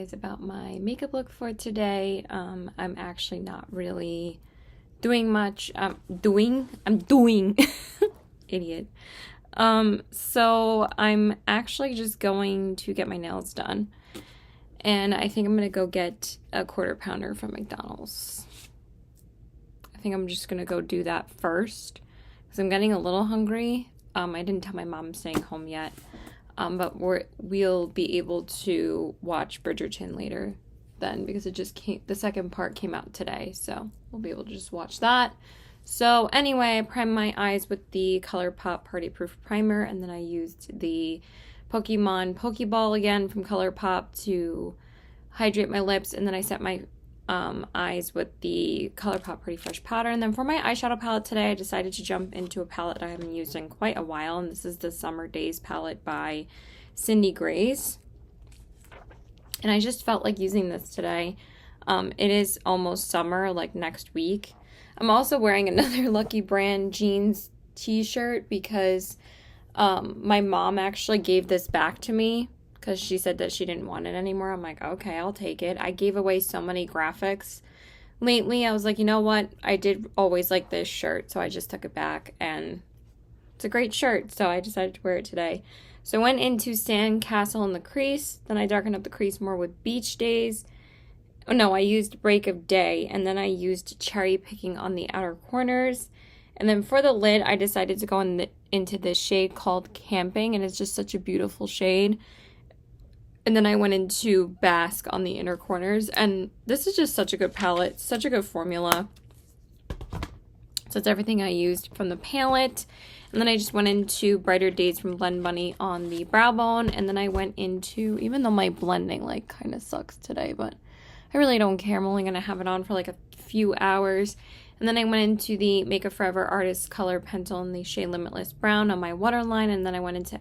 guys about my makeup look for today. I'm actually not really doing much. I'm doing idiot. So I'm actually just going to get my nails done. And I think I'm gonna go get a quarter pounder from McDonald's. I think I'm just gonna go do that first because I'm getting a little hungry. I didn't tell my mom I'm staying home yet. But we'll be able to watch Bridgerton later then because it just came, the second part came out today, so we'll be able to just watch that. So anyway, I primed my eyes with the ColourPop Party Proof Primer, and then I used the Pokemon Pokeball again from ColourPop to hydrate my lips, and then I set my eyes with the ColourPop Pretty Fresh Powder. And then for my eyeshadow palette today, I decided to jump into a palette I haven't used in quite a while, and this is the Summer Days palette by Cindy Grace. And I just felt like using this today. It is almost summer, like next week. I'm also wearing another Lucky Brand jeans t-shirt because my mom actually gave this back to me because she said that she didn't want it anymore. I'm like, okay, I'll take it. I gave away so many graphics lately. I was like, you know what? I did always like this shirt, so I just took it back, and it's a great shirt, so I decided to wear it today. So I went into Sandcastle in the crease. Then I darkened up the crease more with Beach Days. Oh no, I used Break of Day, and then I used Cherry Picking on the outer corners. And then for the lid, I decided to go into this shade called Camping, and it's just such a beautiful shade. And then I went into Bask on the inner corners, and this is just such a good palette, such a good formula. So it's everything I used from the palette. And then I just went into Brighter Days from Blend Bunny on the brow bone, and then I went into, even though my blending like kind of sucks today, but I really don't care. I'm only going to have it on for like a few hours. And then I went into the Makeup Forever Artist Color Pencil in the shade Limitless Brown on my waterline, and then I went into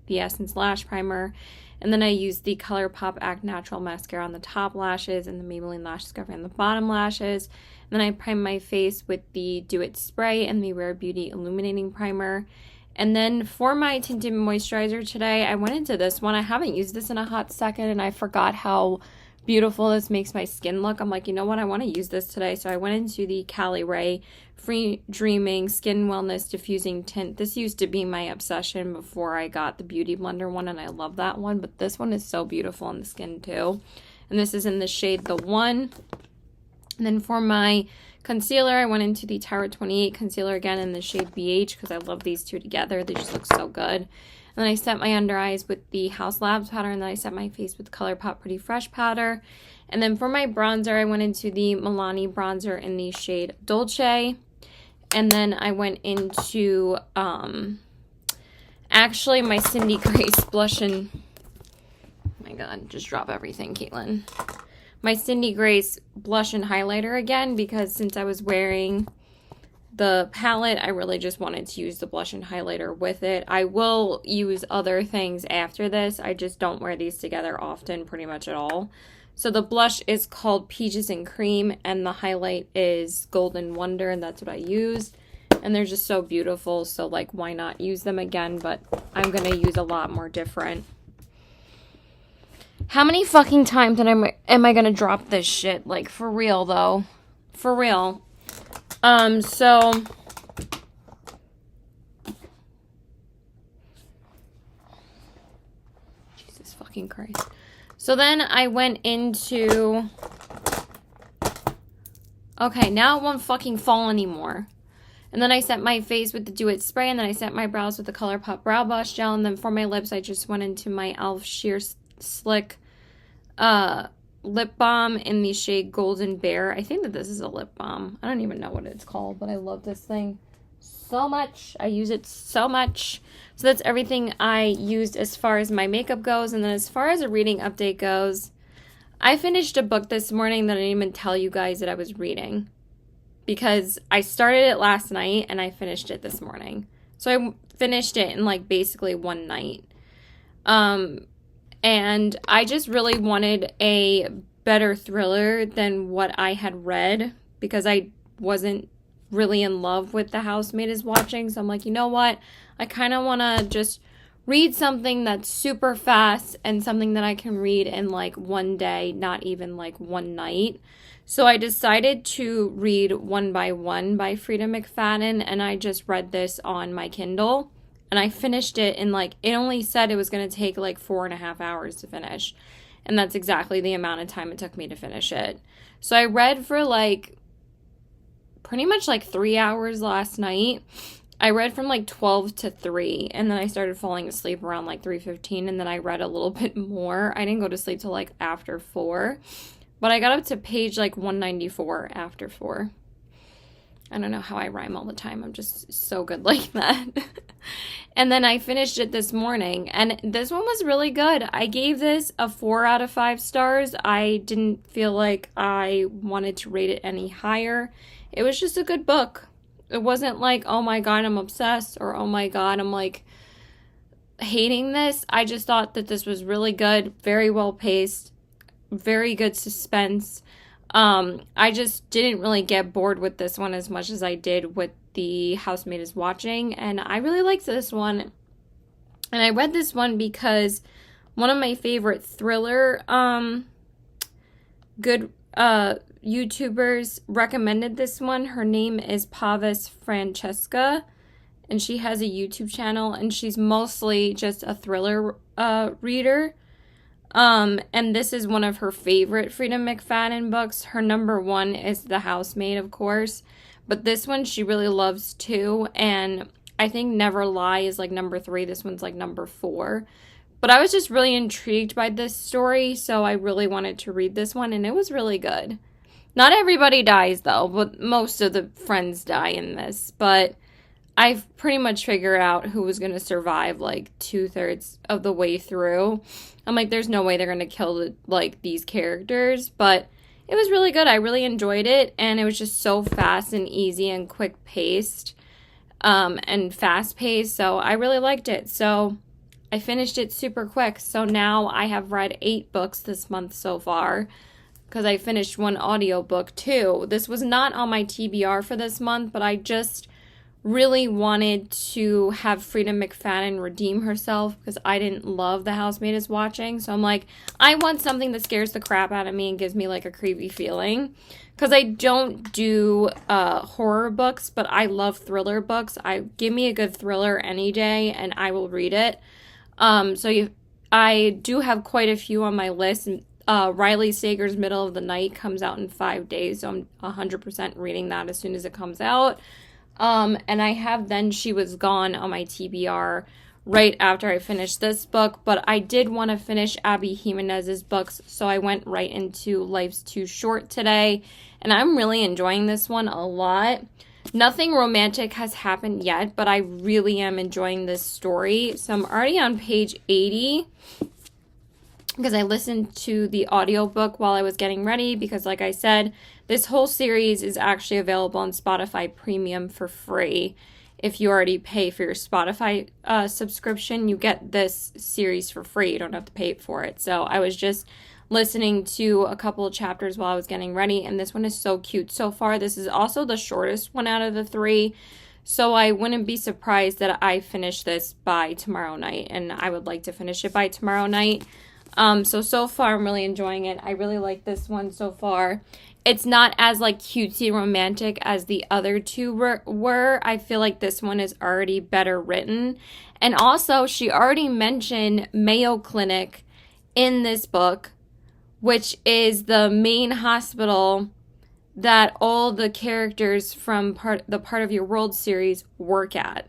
the Essence Lash Primer. And then I used the ColourPop Act Natural Mascara on the top lashes and the Maybelline Lash Discovery on the bottom lashes. And then I primed my face with the Do It Spray and the Rare Beauty Illuminating Primer. And then for my tinted moisturizer today, I went into this one. I haven't used this in a hot second, and I forgot how beautiful this makes my skin look. I'm like, you know what? I want to use this today. So I went into the Cali Ray Free Dreaming Skin Wellness Diffusing Tint. This used to be my obsession before I got the Beauty Blender one, and I love that one. But this one is so beautiful on the skin too. And this is in the shade The One. And then for my concealer, I went into the Tower 28 concealer again in the shade BH because I love these two together. They just look so good. And then I set my under eyes with the House Labs powder, and then I set my face with ColourPop Pretty Fresh powder. And then for my bronzer, I went into the Milani bronzer in the shade Dolce. And then I went into, actually my Cindy Grace blush and, oh my god, just drop everything, Caitlin. My Cindy Grace blush and highlighter again, because since I was wearing the palette, I really just wanted to use the blush and highlighter with it. I will use other things after this. I just don't wear these together often, pretty much at all. So the blush is called Peaches and Cream, and the highlight is Golden Wonder, and that's what I used. And they're just so beautiful, so like why not use them again? But I'm going to use a lot more different. How many fucking times am I going to drop this shit? Like, for real, though. For real. So Jesus fucking Christ. So then I went into, okay, now it won't fucking fall anymore. And then I set my face with the Do It Spray, and then I set my brows with the ColourPop Brow Blush Gel, and then for my lips, I just went into my e.l.f. Sheer Slick lip balm in the shade Golden Bear. I think that this is a lip balm. I don't even know what it's called, but I love this thing so much. I use it so much. So that's everything I used as far as my makeup goes. And then as far as a reading update goes, I finished a book this morning that I didn't even tell you guys that I was reading, because I started it last night and I finished it this morning. So I finished it in like basically one night. And I just really wanted a better thriller than what I had read, because I wasn't really in love with The Housemaid Is Watching. So I'm like, you know what? I kind of want to just read something that's super fast and something that I can read in like one day, not even like one night. So I decided to read One by One by Frida McFadden, and I just read this on my Kindle. And I finished it in like, it only said it was going to take like 4.5 hours to finish. And that's exactly the amount of time it took me to finish it. So I read for like pretty much like 3 hours last night. I read from like 12 to 3, and then I started falling asleep around like 3:15, and then I read a little bit more. I didn't go to sleep till like after 4, but I got up to page like 194 after 4. I don't know how I rhyme all the time. I'm just so good like that. And then I finished it this morning, and this one was really good. I gave this a 4 out of 5 stars. I didn't feel like I wanted to rate it any higher. It was just a good book. It wasn't like, oh my God, I'm obsessed, or oh my God, I'm like hating this. I just thought that this was really good, very well paced, very good suspense. I just didn't really get bored with this one as much as I did with The Housemaid is Watching, and I really liked this one. And I read this one because one of my favorite thriller good YouTubers recommended this one. Her name is Pavis Francesca, and she has a YouTube channel, and she's mostly just a thriller reader. And this is one of her favorite Frida McFadden books. Her number 1 is The Housemaid, of course, but this one she really loves too, and I think Never Lie is like number 3. This one's like number 4. But I was just really intrigued by this story, so I really wanted to read this one, and it was really good. Not everybody dies, though, but most of the friends die in this. But I've pretty much figured out who was going to survive, like, 2/3 of the way through. I'm like, there's no way they're going to kill, like, these characters. But it was really good. I really enjoyed it, and it was just so fast and easy and quick-paced and fast-paced. So I really liked it. So I finished it super quick. So now I have read 8 books this month so far, because I finished one audiobook too. This was not on my TBR for this month, but I just really wanted to have Frida McFadden redeem herself, because I didn't love The Housemaid is Watching. So I'm like, I want something that scares the crap out of me and gives me like a creepy feeling, because I don't do horror books, but I love thriller books. Give me a good thriller any day and I will read it. I do have quite a few on my list. Riley Sager's Middle of the Night comes out in 5 days, so I'm 100% reading that as soon as it comes out. And I have Then She Was Gone on my TBR right after I finished this book, but I did want to finish Abby Jimenez's books, so I went right into Life's Too Short today, and I'm really enjoying this one a lot. Nothing romantic has happened yet, but I really am enjoying this story. So I'm already on page 80, because I listened to the audiobook while I was getting ready, because like I said, this whole series is actually available on Spotify Premium for free. If you already pay for your Spotify subscription, you get this series for free. You don't have to pay for it. So I was just listening to a couple of chapters while I was getting ready, and this one is so cute so far. This is also the shortest one out of the 3, so I wouldn't be surprised that I finish this by tomorrow night, and I would like to finish it by tomorrow night. So far I'm really enjoying it. I really like this one so far. It's not as like cutesy romantic as the other 2 were. I feel like this one is already better written. And also, she already mentioned Mayo Clinic in this book, which is the main hospital that all the characters from the Part of Your World series work at.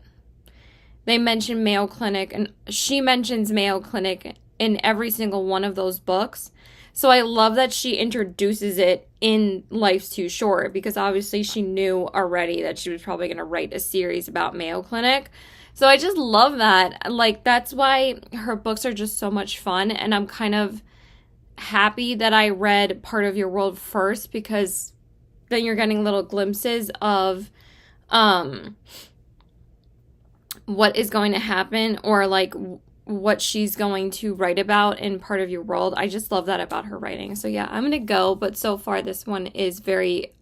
They mention Mayo Clinic, and she mentions Mayo Clinic in every single one of those books. So I love that she introduces it in Life's Too Short, because obviously she knew already that she was probably going to write a series about Mayo Clinic. So I just love that. Like, that's why her books are just so much fun, and I'm kind of happy that I read Part of Your World first, because then you're getting little glimpses of what is going to happen, or like what she's going to write about in Part of Your World. I just love that about her writing. So yeah, I'm gonna go, but so far this one is very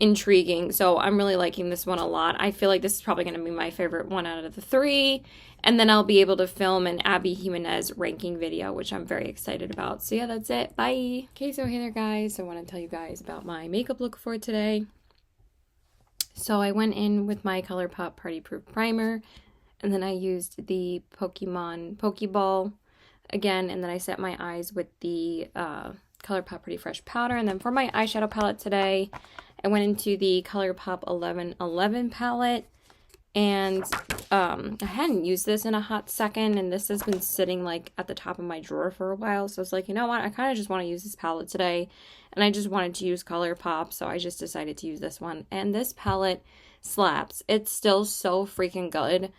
intriguing. So I'm really liking this one a lot. I feel like this is probably going to be my favorite one out of the three. And then I'll be able to film an Abby Jimenez ranking video, which I'm very excited about. So yeah, that's it. Bye. Okay, so hey there guys. I want to tell you guys about my makeup look for today. So I went in with my ColourPop Party Proof Primer, and then I used the Pokemon Pokeball again, and then I set my eyes with the ColourPop Pretty Fresh Powder. And then for my eyeshadow palette today, I went into the ColourPop 1111 palette, and I hadn't used this in a hot second, and this has been sitting like at the top of my drawer for a while, so I was like, you know what, I kind of just want to use this palette today, and I just wanted to use ColourPop, so I just decided to use this one. And this palette slaps. It's still so freaking good.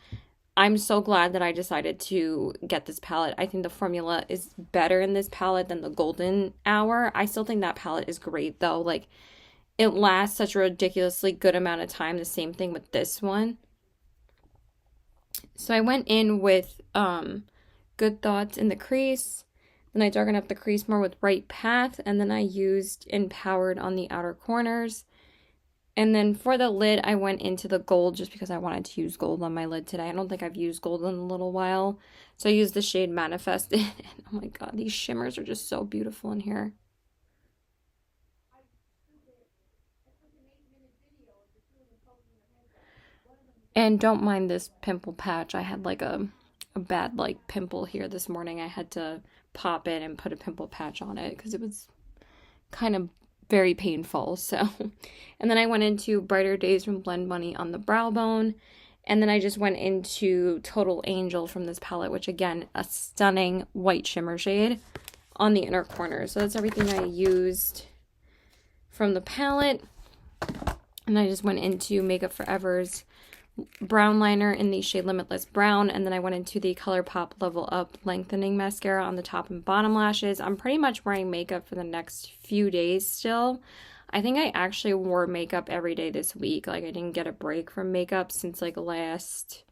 I'm so glad that I decided to get this palette. I think the formula is better in this palette than the Golden Hour. I still think that palette is great though. Like, it lasts such a ridiculously good amount of time. The same thing with this one. So I went in with Good Thoughts in the crease. Then I darkened up the crease more with Right Path. And then I used Empowered on the outer corners. And then for the lid, I went into the gold just because I wanted to use gold on my lid today. I don't think I've used gold in a little while. So I used the shade Manifested. And oh my god, these shimmers are just so beautiful in here. And don't mind this pimple patch. I had like a bad like pimple here this morning. I had to pop it and put a pimple patch on it because it was kind of very painful. So, and then I went into Brighter Days from Blend Money on the brow bone. And then I just went into Total Angel from this palette, which again, a stunning white shimmer shade on the inner corner. So that's everything I used from the palette. And I just went into Makeup Forever's brown liner in the shade Limitless Brown, and then I went into the ColourPop Level Up Lengthening Mascara on the top and bottom lashes. I'm pretty much wearing makeup for the next few days still. I think I actually wore makeup every day this week. Like, I didn't get a break from makeup since like last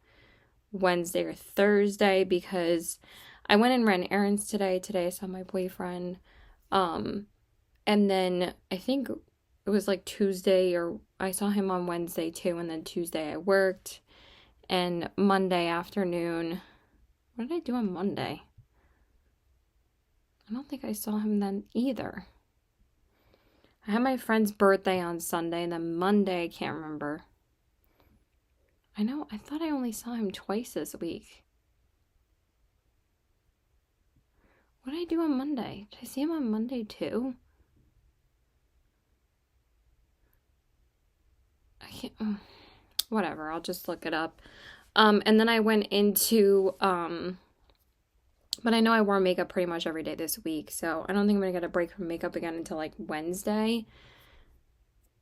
Wednesday or Thursday because I went and ran errands today. Today I saw my boyfriend. And then I think it was like Tuesday, or I saw him on Wednesday too, and then Tuesday I worked, and Monday afternoon, what did I do on Monday? I don't think I saw him then either. I had my friend's birthday on Sunday, and then Monday, I can't remember. I thought I only saw him twice this week. What did I do on Monday? Did I see him on Monday too? Whatever, I'll just look it up. And then I went into but I know I wore makeup pretty much every day this week, so I don't think I'm gonna get a break from makeup again until like Wednesday.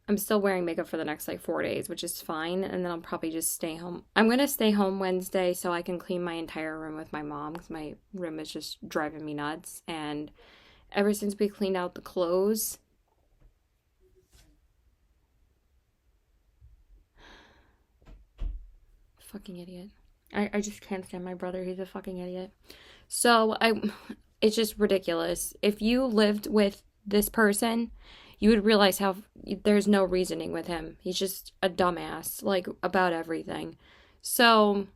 I'm still wearing makeup for the next like 4 days, which is fine, and then I'll probably just stay home. I'm gonna stay home Wednesday so I can clean my entire room with my mom because my room is just driving me nuts. And ever since we cleaned out the clothes, fucking idiot. I just can't stand my brother. He's a fucking idiot. So it's just ridiculous. If you lived with this person, you would realize how there's no reasoning with him. He's just a dumbass, like, about everything. So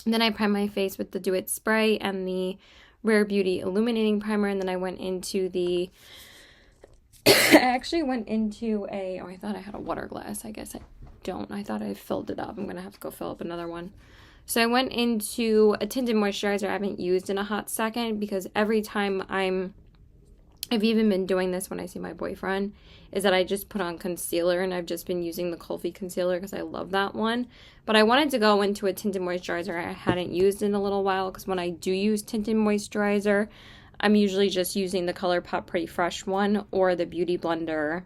then I primed my face with the Do It spray and the Rare Beauty Illuminating Primer, and then I went into the I actually went into I thought I had a water glass. I guess I don't. I thought I filled it up. I'm gonna have to go fill up another one. So I went into a tinted moisturizer I haven't used in a hot second because every time I've even been doing this when I see my boyfriend, is that I just put on concealer, and I've just been using the Kulfi concealer because I love that one. But I wanted to go into a tinted moisturizer I hadn't used in a little while because when I do use tinted moisturizer, I'm usually just using the ColourPop Pretty Fresh one or the Beauty Blender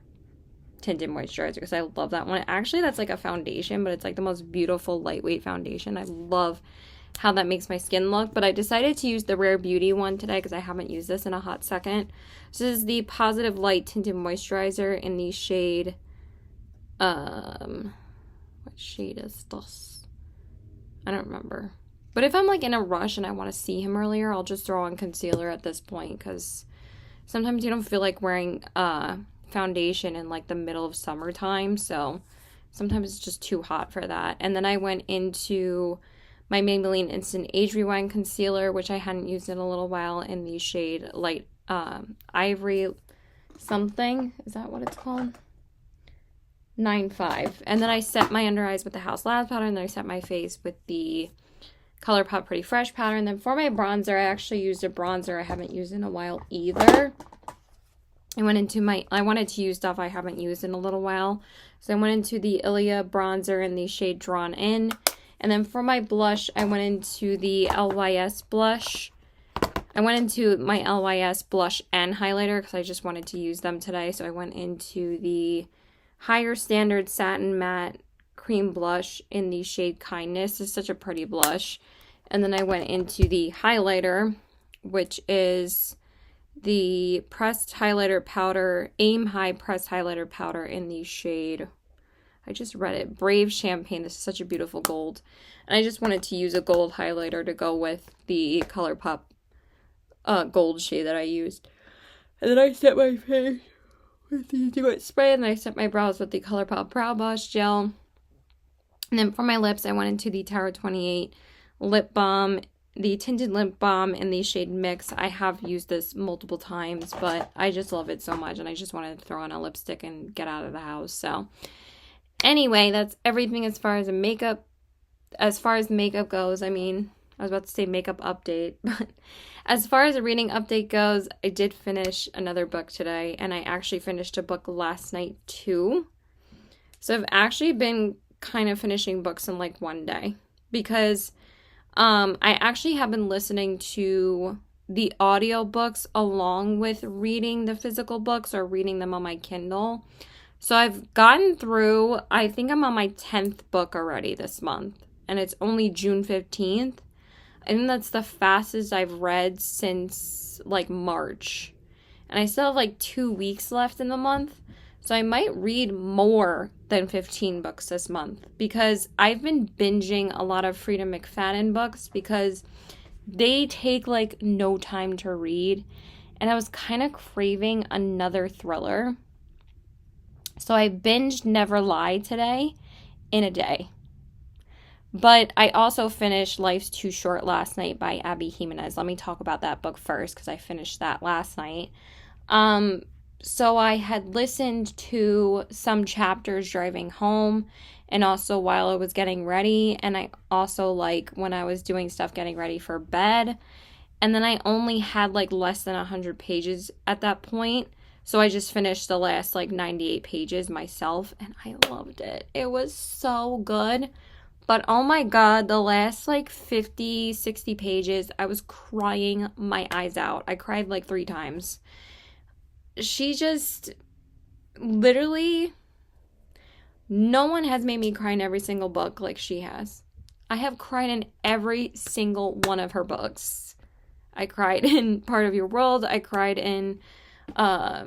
tinted moisturizer because I love that one. Actually, that's like a foundation, but it's like the most beautiful lightweight foundation. I love how that makes my skin look, but I decided to use the Rare Beauty one today because I haven't used this in a hot second. So this is the Positive Light Tinted Moisturizer in the shade, what shade is this? I don't remember. But if I'm like in a rush and I want to see him earlier, I'll just throw on concealer at this point because sometimes you don't feel like wearing foundation in like the middle of summertime, so sometimes it's just too hot for that. And then I went into my Maybelline Instant Age Rewind Concealer, which I hadn't used in a little while, in the shade Light Ivory something. Is that what it's called? 9.5. And then I set my under eyes with the House Labs powder, and then I set my face with the ColourPop Pretty Fresh powder. And then for my bronzer, I actually used a bronzer I haven't used in a while either. I wanted to use stuff I haven't used in a little while. So I went into the Ilia bronzer in the shade Drawn In. And then for my blush, I went into the LYS blush. I went into my LYS blush and highlighter because I just wanted to use them today. So I went into the Higher Standard Satin Matte Cream Blush in the shade Kindness. It's such a pretty blush. And then I went into the highlighter, which is the pressed highlighter powder, Aim High pressed highlighter powder in the shade, I just read it, Brave Champagne. This is such a beautiful gold. And I just wanted to use a gold highlighter to go with the ColourPop gold shade that I used. And then I set my face with the Dew Spray, and then I set my brows with the ColourPop Brow Boss Gel. And then for my lips, I went into the Tower 28 lip balm, the tinted lip balm in the shade Mix. I have used this multiple times, but I just love it so much, and I just wanted to throw on a lipstick and get out of the house. So anyway, that's everything as far as makeup goes. I mean, I was about to say makeup update, but as far as a reading update goes, I did finish another book today, and I actually finished a book last night too. So I've actually been kind of finishing books in like one day, because I actually have been listening to the audiobooks along with reading the physical books or reading them on my Kindle. So I've gotten through, I think I'm on my 10th book already this month, and it's only June 15th. I think that's the fastest I've read since like March. And I still have like 2 weeks left in the month. So I might read more than 15 books this month, because I've been binging a lot of Frida McFadden books because they take like no time to read. And I was kind of craving another thriller. So I binged Never Lie today in a day. But I also finished Life's Too Short last night by Abby Jimenez. Let me talk about that book first, because I finished that last night. So I had listened to some chapters driving home, and also while I was getting ready, and I also like when I was doing stuff getting ready for bed. And then I only had like less than 100 pages at that point. So I just finished the last like 98 pages myself, and I loved it. It was so good. But oh my God, the last like 50, 60 pages, I was crying my eyes out. I cried like 3 times. She just literally, no one has made me cry in every single book like she has. I have cried in every single one of her books. I cried in Part of Your World. I cried in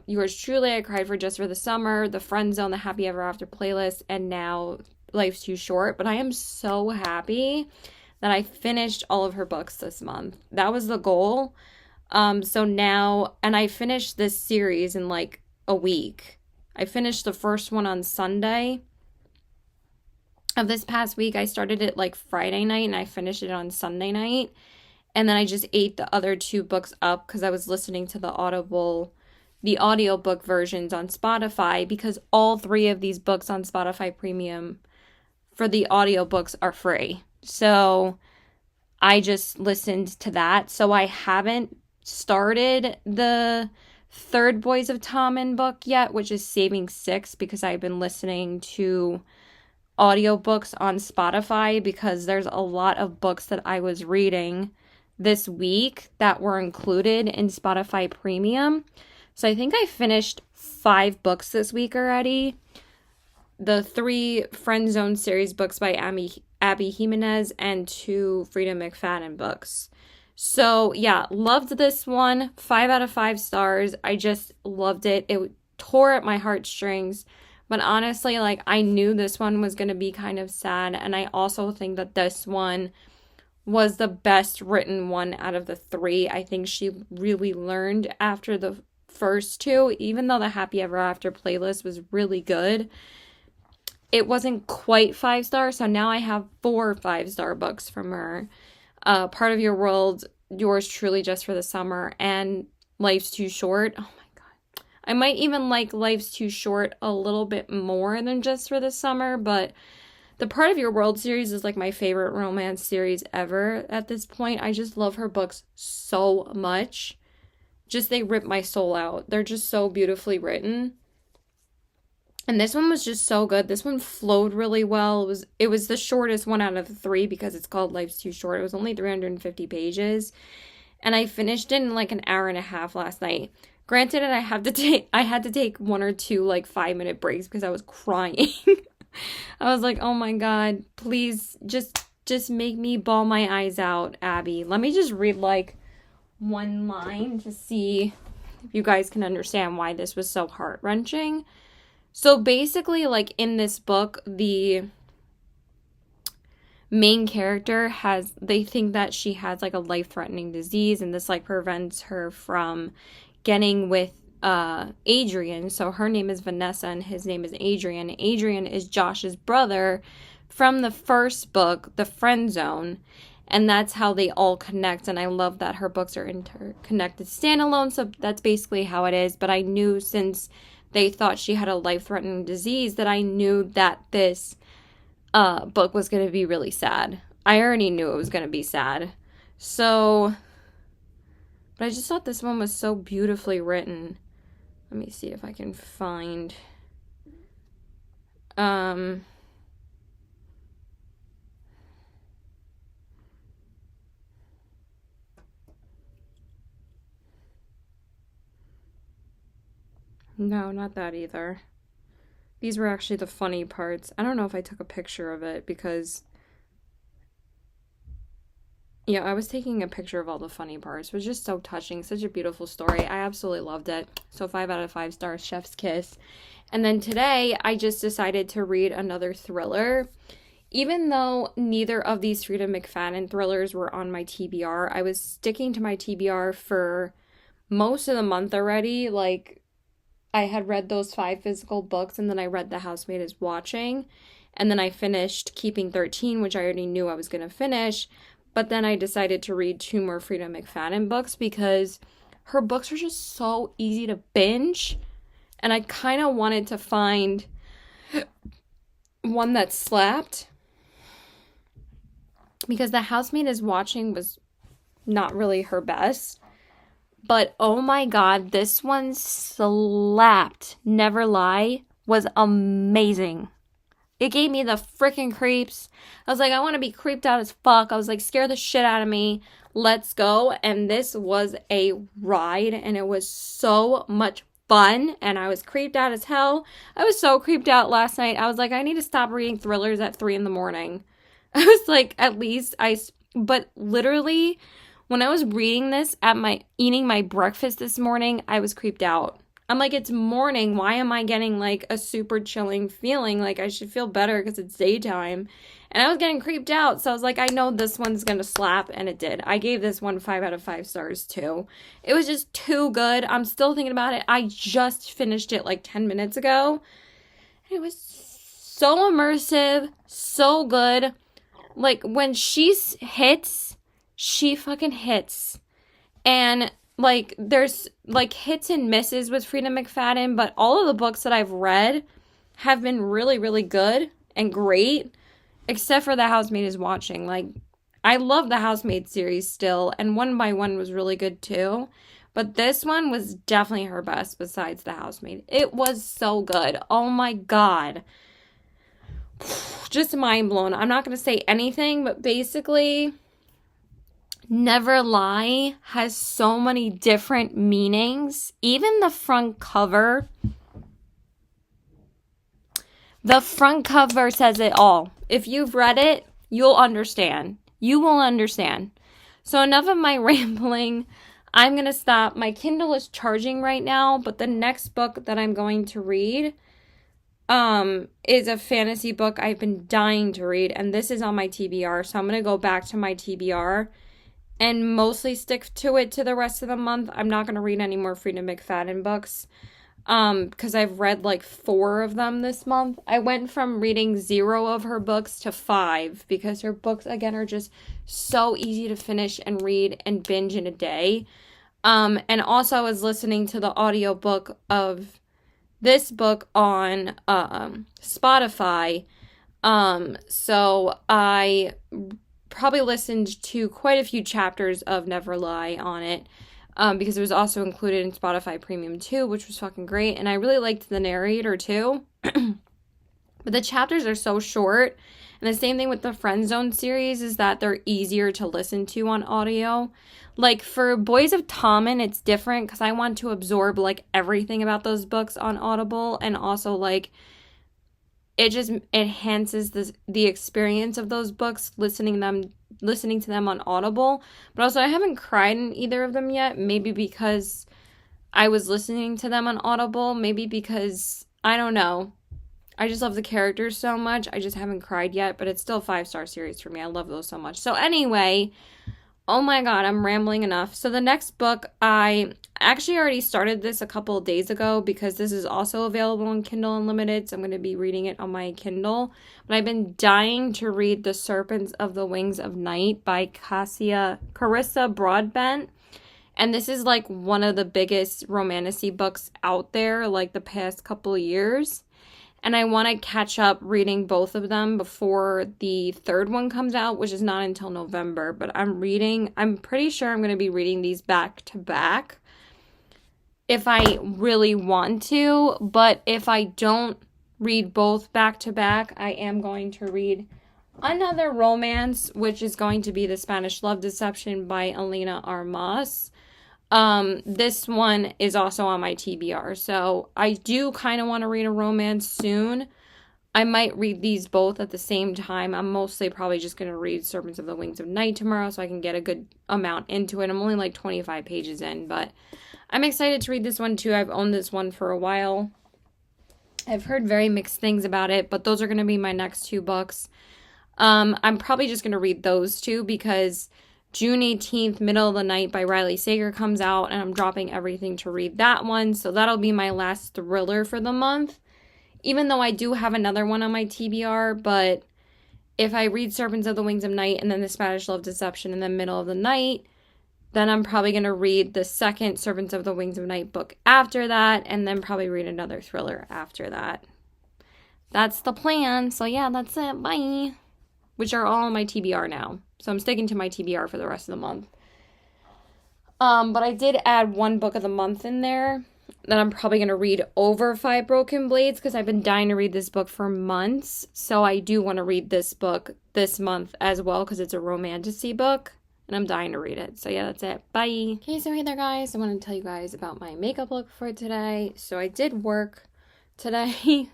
Yours Truly. I cried for Just for the Summer, The Friend Zone, The Happy Ever After playlist, and now Life's Too Short. But I am so happy that I finished all of her books this month. That was the goal. So now, and I finished this series in like a week. I finished the first one on Sunday of this past week. I started it like Friday night, and I finished it on Sunday night. And then I just ate the other 2 books up because I was listening to the audiobook versions on Spotify, because all 3 of these books on Spotify Premium for the audiobooks are free. So I just listened to that. So I haven't started the 3rd Boys of Tommen book yet, which is Saving Six, because I've been listening to audiobooks on Spotify, because there's a lot of books that I was reading this week that were included in Spotify Premium. So I think I finished 5 books this week already. The 3 Friend Zone series books by Abby Jimenez and 2 Frida McFadden books. So yeah, loved this one. 5 out of 5 stars. I just loved it. It tore at my heartstrings. But honestly, like, I knew this one was going to be kind of sad. And I also think that this one was the best written one out of the 3. I think she really learned after the first two, even though the Happy Ever After playlist was really good, it wasn't quite 5-star. So now I have 4 5-star books from her. Part of Your World, Yours Truly, Just for the Summer, and Life's Too Short. Oh my God. I might even like Life's Too Short a little bit more than Just for the Summer, but the Part of Your World series is like my favorite romance series ever at this point. I just love her books so much. Just they rip my soul out. They're just so beautifully written. And this one was just so good. This one flowed really well. It was the shortest one out of the 3 because it's called Life's Too Short. It was only 350 pages. And I finished it in like an hour and a half last night. Granted, I had to take 1 or 2 like 5-minute breaks because I was crying. I was like, oh my God, please just make me bawl my eyes out, Abby. Let me just read like one line to see if you guys can understand why this was so heart-wrenching. So basically, like in this book, the main character they think that she has like a life-threatening disease, and this like prevents her from getting with Adrian. So her name is Vanessa and his name is Adrian. Adrian is Josh's brother from the first book, The Friend Zone. And that's how they all connect. And I love that her books are interconnected standalone. So that's basically how it is. But I knew since they thought she had a life-threatening disease that I knew that this book was going to be really sad. I already knew it was going to be sad. So, but I just thought this one was so beautifully written. Let me see if I can find no, not that either. These were actually the funny parts. I don't know if I took a picture of it because, yeah, I was taking a picture of all the funny parts. It was just so touching. Such a beautiful story. I absolutely loved it. So 5 out of 5 stars, chef's kiss. And then today, I just decided to read another thriller. Even though neither of these Frida McFadden thrillers were on my TBR, I was sticking to my TBR for most of the month already. Like, I had read those 5 physical books, and then I read The Housemaid is Watching, and then I finished Keeping 13, which I already knew I was going to finish, but then I decided to read 2 more Frida McFadden books because her books are just so easy to binge, and I kind of wanted to find one that slapped, because The Housemaid is Watching was not really her best. But oh my God, this one slapped. Never Lie was amazing. It gave me the freaking creeps. I was like, I want to be creeped out as fuck. I was like, scare the shit out of me. Let's go. And this was a ride, and it was so much fun, and I was creeped out as hell. I was so creeped out last night. I was like, I need to stop reading thrillers at 3 a.m. I was like, at least but literally, when I was reading this eating my breakfast this morning, I was creeped out. I'm like, it's morning. Why am I getting like a super chilling feeling? Like I should feel better because it's daytime. And I was getting creeped out. So I was like, I know this one's going to slap. And it did. I gave this one 5 out of 5 stars too. It was just too good. I'm still thinking about it. I just finished it like 10 minutes ago. It was so immersive. So good. Like when she hits, she fucking hits. And like there's like hits and misses with Frida McFadden, but all of the books that I've read have been really, really good and great, except for The Housemaid is Watching. Like I love the Housemaid series still, and One by One was really good too, but this one was definitely her best besides The Housemaid. It was so good. Oh my God. Just mind blown. I'm not going to say anything, but basically Never Lie has so many different meanings. Even the front cover. The front cover says it all. If you've read it, you'll understand. You will understand. So enough of my rambling. I'm going to stop. My Kindle is charging right now, but the next book that I'm going to read is a fantasy book I've been dying to read, and this is on my TBR. So I'm going to go back to my TBR and mostly stick to it to the rest of the month. I'm not going to read any more Freida McFadden books. Because I've read like 4 of them this month. I went from reading 0 of her books to 5 because her books, again, are just so easy to finish and read and binge in a day. And also I was listening to the audiobook of this book on Spotify. So I probably listened to quite a few chapters of Never Lie on it. Because it was also included in Spotify Premium too, which was fucking great. And I really liked the narrator too. But the chapters are so short. And the same thing with the Friend Zone series is that they're easier to listen to on audio. Like for Boys of Tommen, it's different because I want to absorb like everything about those books on Audible. And also like it just enhances the experience of those books listening to them on Audible. But also I haven't cried in either of them yet. Maybe because I was listening to them on Audible. Maybe because, I don't know. I just love the characters so much. I just haven't cried yet. But it's still a 5-star series for me. I love those so much. So anyway, oh my god, I'm rambling enough. So the next book, I actually already started this a couple of days ago because this is also available on Kindle Unlimited. So I'm going to be reading it on my Kindle. But I've been dying to read The Serpents of the Wings of Night by Carissa Broadbent. And this is like one of the biggest romantasy books out there, like the past couple of years. And I want to catch up reading both of them before the third one comes out, which is not until November. But I'm pretty sure I'm going to be reading these back to back if I really want to. But if I don't read both back to back, I am going to read another romance, which is going to be The Spanish Love Deception by Elena Armas. This one is also on my TBR, so I do kind of want to read a romance soon. I might read these both at the same time. I'm mostly probably just going to read Serpents of the Wings of Night tomorrow so I can get a good amount into it. I'm only like 25 pages in, but I'm excited to read this one too. I've owned this one for a while. I've heard very mixed things about it, but those are going to be my next 2 books. I'm probably just going to read those 2 because June 18th, Middle of the Night by Riley Sager comes out, and I'm dropping everything to read that one. So that'll be my last thriller for the month. Even though I do have another one on my TBR, but if I read Serpents of the Wings of Night and then The Spanish Love Deception in the middle of the night, then I'm probably going to read the second Serpents of the Wings of Night book after that, and then probably read another thriller after that. That's the plan. So yeah, that's it. Bye. Which are all on my TBR now. So I'm sticking to my TBR for the rest of the month. But I did add 1 book of the month in there that I'm probably going to read over 5 Broken Blades because I've been dying to read this book for months. So I do want to read this book this month as well because it's a romantasy book and I'm dying to read it. So yeah, that's it. Bye. Okay, so hey there guys. I want to tell you guys about my makeup look for today. So I did work today.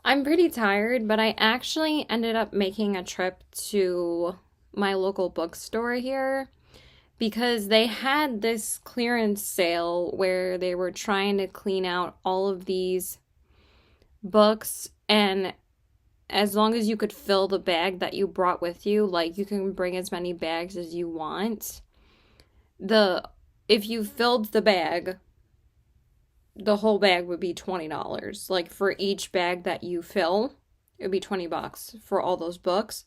I'm pretty tired, but I actually ended up making a trip to my local bookstore here because they had this clearance sale where they were trying to clean out all of these books, and as long as you could fill the bag that you brought with you, like you can bring as many bags as you want. If you filled the bag, the whole bag would be $20. Like for each bag that you fill, it would be $20 for all those books.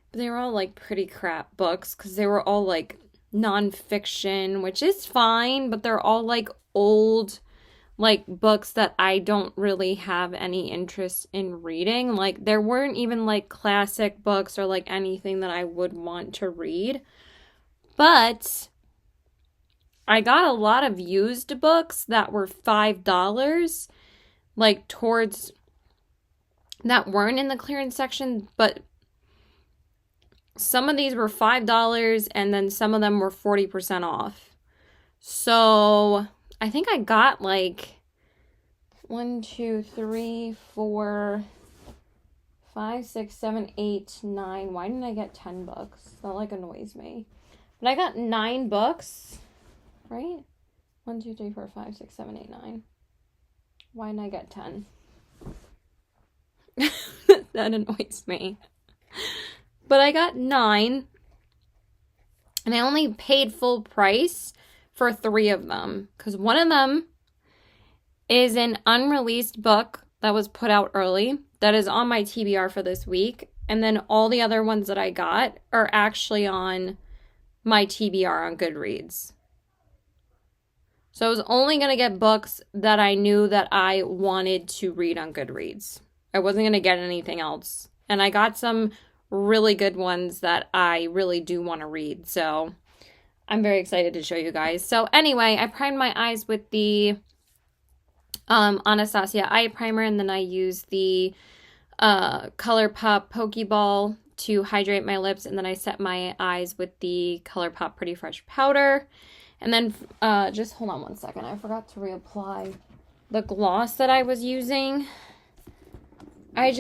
But they were all like pretty crap books because they were all like nonfiction, which is fine, but they're all like old like books that I don't really have any interest in reading. Like there weren't even like classic books or like anything that I would want to read. But I got a lot of used books that were $5, like towards, that weren't in the clearance section, but some of these were $5 and then some of them were 40% off. So I think I got like 1, 2, 3, 4, 5, 6, 7, 8, 9. Why didn't I get 10 books? That like annoys me. But I got 9 books. Right? 1, 2, 3, 4, 5, 6, 7, 8, 9. Why didn't I get 10? That annoys me. But I got 9. And I only paid full price for 3 of them because one of them is an unreleased book that was put out early that is on my TBR for this week. And then all the other ones that I got are actually on my TBR on Goodreads. So I was only going to get books that I knew that I wanted to read on Goodreads. I wasn't going to get anything else. And I got some really good ones that I really do want to read. So I'm very excited to show you guys. So anyway, I primed my eyes with the Anastasia eye primer, and then I used the ColourPop Pokeball to hydrate my lips, and then I set my eyes with the ColourPop Pretty Fresh powder. And then just hold on one second. I forgot to reapply the gloss that I was using. I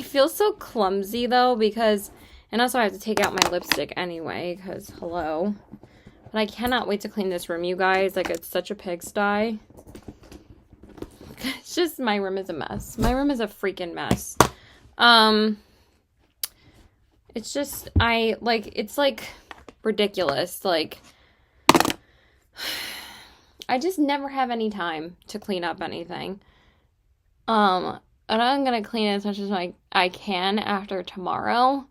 feel so clumsy though because, and also I have to take out my lipstick anyway because hello. But I cannot wait to clean this room, you guys. Like, it's such a pigsty. It's just, my room is a mess. My room is a freaking mess. It's just, it's like ridiculous. Like, I just never have any time to clean up anything. And I'm gonna clean it as much as I can after tomorrow.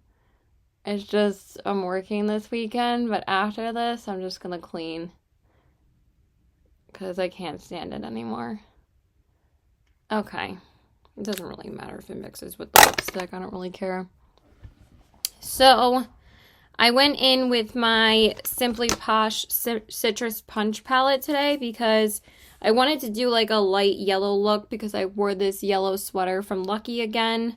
It's just, I'm working this weekend, but after this, I'm just gonna clean. Because I can't stand it anymore. Okay. It doesn't really matter if it mixes with the lipstick. I don't really care. So, I went in with my Simply Posh Citrus Punch palette today because I wanted to do like a light yellow look because I wore this yellow sweater from Lucky again.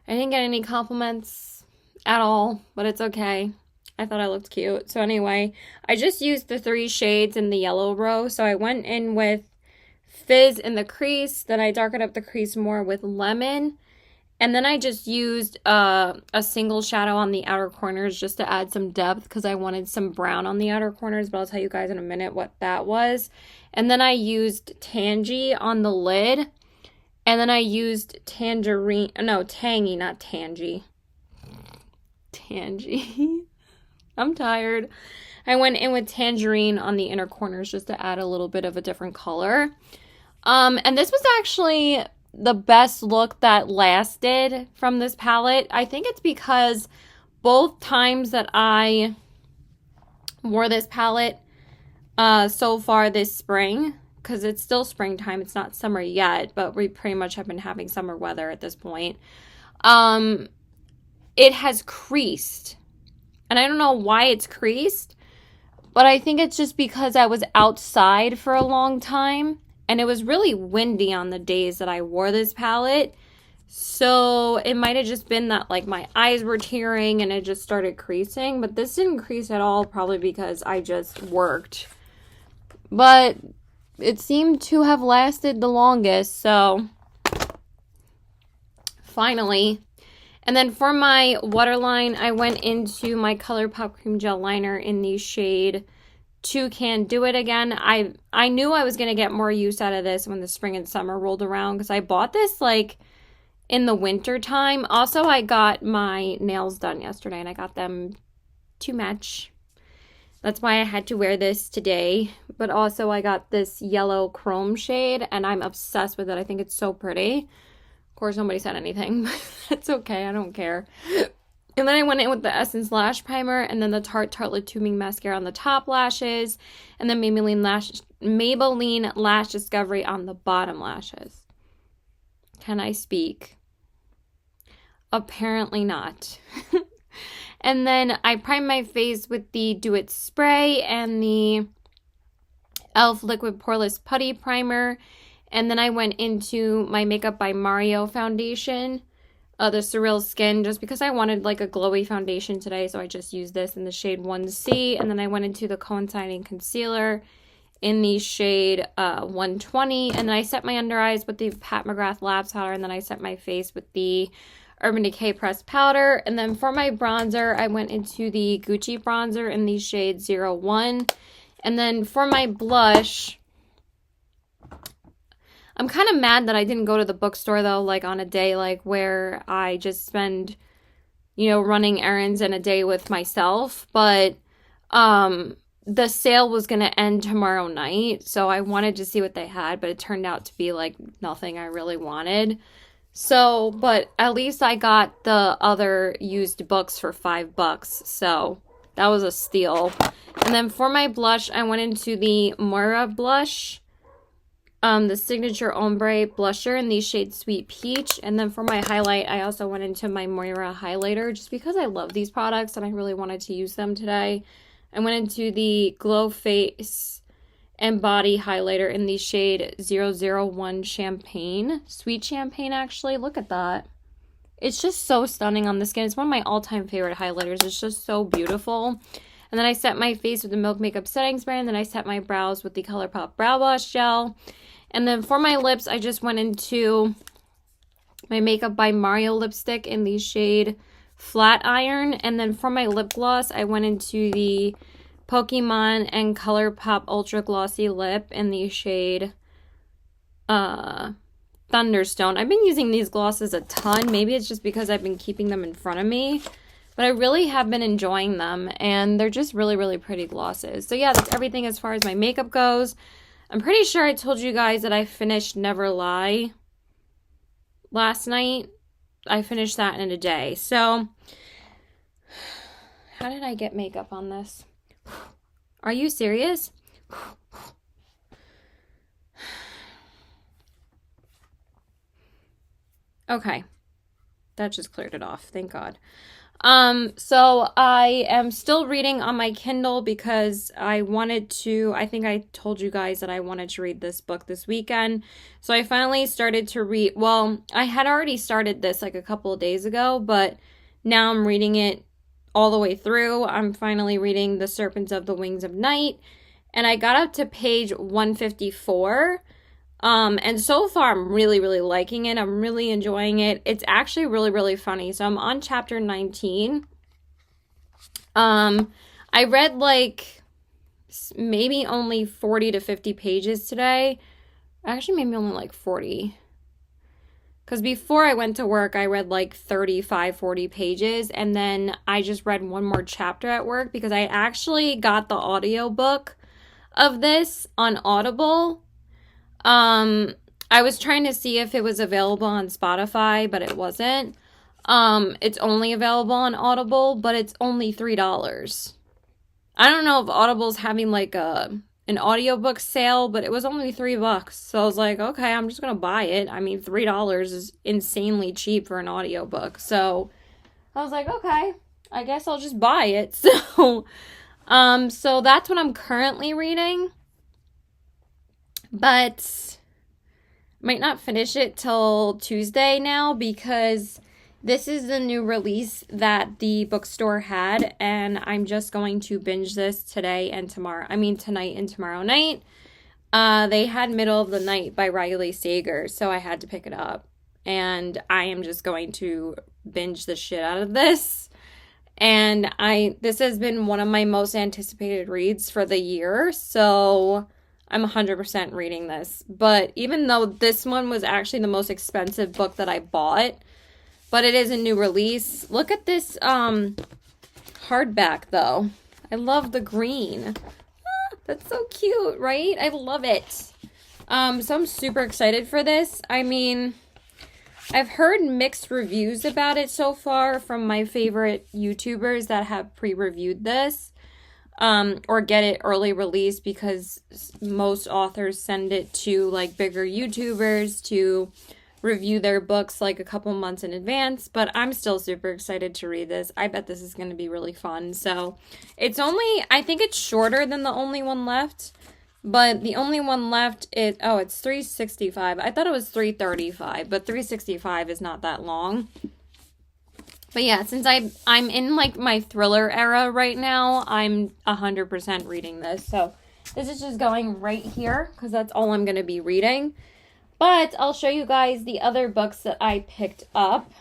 I didn't get any compliments at all, but it's okay. I thought I looked cute. So anyway, I just used the 3 shades in the yellow row. So I went in with Fizz in the crease, then I darkened up the crease more with Lemon. And then I just used a single shadow on the outer corners just to add some depth because I wanted some brown on the outer corners, but I'll tell you guys in a minute what that was. And then I used Tangy on the lid. And then I used Tangy, not Tangy. Tangy. I'm tired. I went in with Tangerine on the inner corners just to add a little bit of a different color. And this was actually the best look that lasted from this palette. I think it's because both times that I wore this palette so far this spring, because it's still springtime, it's not summer yet, but we pretty much have been having summer weather at this point, it has creased. And I don't know why it's creased, but I think it's just because I was outside for a long time. And it was really windy on the days that I wore this palette. So it might have just been that like my eyes were tearing and it just started creasing. But this didn't crease at all, probably because I just worked. But it seemed to have lasted the longest. So finally. And then for my waterline, I went into my ColourPop Cream Gel Liner in the shade Toucan Do It Again. I knew I was going to get more use out of this when the spring and summer rolled around because I bought this like in the winter time. Also, I got my nails done yesterday and I got them to match. That's why I had to wear this today. But also I got this yellow chrome shade and I'm obsessed with it. I think it's so pretty. Of course, nobody said anything, but that's okay. I don't care. And then I went in with the Essence Lash Primer and then the Tartelette Tubing Mascara on the top lashes. And then Maybelline Lash Discovery on the bottom lashes. Can I speak? Apparently not. And then I primed my face with the Do It Spray and the e.l.f. Liquid Poreless Putty Primer. And then I went into my Makeup by Mario foundation. The Surreal Skin, just because I wanted like a glowy foundation today, so I just used this in the shade 1C, and then I went into the coinciding concealer in the shade 120, and then I set my under eyes with the Pat McGrath Labs powder, and then I set my face with the Urban Decay pressed powder, and then for my bronzer, I went into the Gucci bronzer in the shade 01, and then for my blush, I'm kind of mad that I didn't go to the bookstore, though, like, on a day, like, where I just spend, you know, running errands and a day with myself. But the sale was going to end tomorrow night, so I wanted to see what they had, but it turned out to be like nothing I really wanted. So, but at least I got the other used books for $5, so that was a steal. And then for my blush, I went into the Moira blush, the Signature Ombre blusher in the shade Sweet Peach. And then for my highlight, I also went into my Moira highlighter just because I love these products and I really wanted to use them today. I went into the Glow Face and Body highlighter in the shade 001 Champagne. Sweet Champagne, actually. Look at that. It's just so stunning on the skin. It's one of my all-time favorite highlighters. It's just so beautiful. And then I set my face with the Milk Makeup Setting Spray, and then I set my brows with the ColourPop Brow Wash Gel. And then for my lips, I just went into my Makeup by Mario lipstick in the shade Flat Iron. And then for my lip gloss, I went into the Pokemon and ColourPop Ultra Glossy Lip in the shade Thunderstone. I've been using these glosses a ton. Maybe it's just because I've been keeping them in front of me. But I really have been enjoying them. And they're just really, really pretty glosses. So yeah, that's everything as far as my makeup goes. I'm pretty sure I told you guys that I finished Never Lie last night. I finished that in a day. So, how did I get makeup on this? Are you serious? Okay. That just cleared it off. Thank God. So I am still reading on my Kindle because I wanted to, I think I told you guys that I wanted to read this book this weekend. So I finally started to read, well, I had already started this like a couple of days ago, but now I'm reading it all the way through. I'm finally reading The Serpents of the Wings of Night, and I got up to page 154. And so far I'm really, really liking it. I'm really enjoying it. It's actually really, really funny. So I'm on chapter 19. I read like maybe only 40 to 50 pages today. Actually, maybe only like 40. Because before I went to work, I read like 35, 40 pages. And then I just read one more chapter at work because I actually got the audiobook of this on Audible. I was trying to see if it was available on Spotify, but it wasn't. It's only available on Audible, but it's only $3. I don't know if Audible's having like an audiobook sale, but it was only $3. So I was like, okay, I'm just gonna buy it. I mean, $3 is insanely cheap for an audiobook. So I was like, okay, I guess I'll just buy it. So, so that's what I'm currently reading. But might not finish it till Tuesday now because this is the new release that the bookstore had, and I'm just going to binge this today and tomorrow. I mean, tonight and tomorrow night. They had Middle of the Night by Riley Sager, so I had to pick it up. And I am just going to binge the shit out of this. And this has been one of my most anticipated reads for the year, so I'm 100% reading this. But even though this one was actually the most expensive book that I bought, but it is a new release. Look at this hardback, though. I love the green. Ah, that's so cute, right? I love it. So I'm super excited for this. I mean, I've heard mixed reviews about it so far from my favorite YouTubers that have pre-reviewed this. Or get it early release because most authors send it to like bigger YouTubers to review their books like a couple months in advance, but I'm still super excited to read this. I bet this is going to be really fun. So it's only, I think it's shorter than The Only One Left, but The Only One Left is, oh, it's $3.65. I thought it was $3.35, but $3.65 is not that long. But yeah, since I'm in like my thriller era right now, I'm 100% reading this. So this is just going right here because that's all I'm going to be reading. But I'll show you guys the other books that I picked up.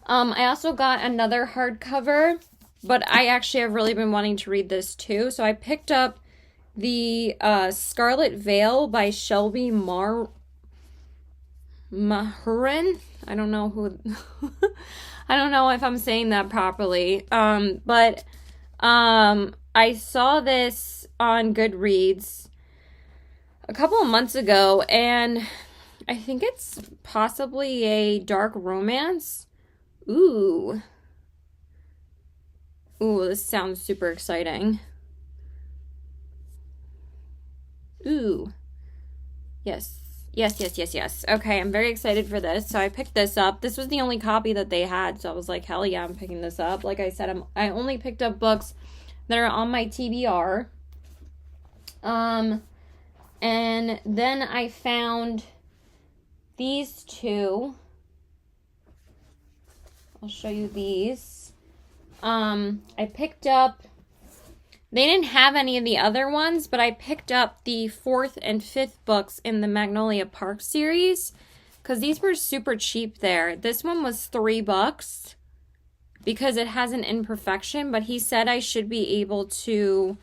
I also got another hardcover, but I actually have really been wanting to read this too. So I picked up the Scarlet Veil by Shelby Mahurin. I don't know who... I don't know if I'm saying that properly, but I I saw this on Goodreads a couple of months ago, and I think it's possibly a dark romance. Ooh. Ooh, this sounds super exciting. Ooh. Yes. Yes. Okay, I'm very excited for this. So I picked this up. This was the only copy that they had, so I was like, hell yeah, I'm picking this up. Like I said, I only picked up books that are on my TBR. And then I found these two. I'll show you these. I picked up, they didn't have any of the other ones, but I picked up the 4th and 5th books in the Magnolia Park series because these were super cheap there. This one was $3 because it has an imperfection, but he said I should be able to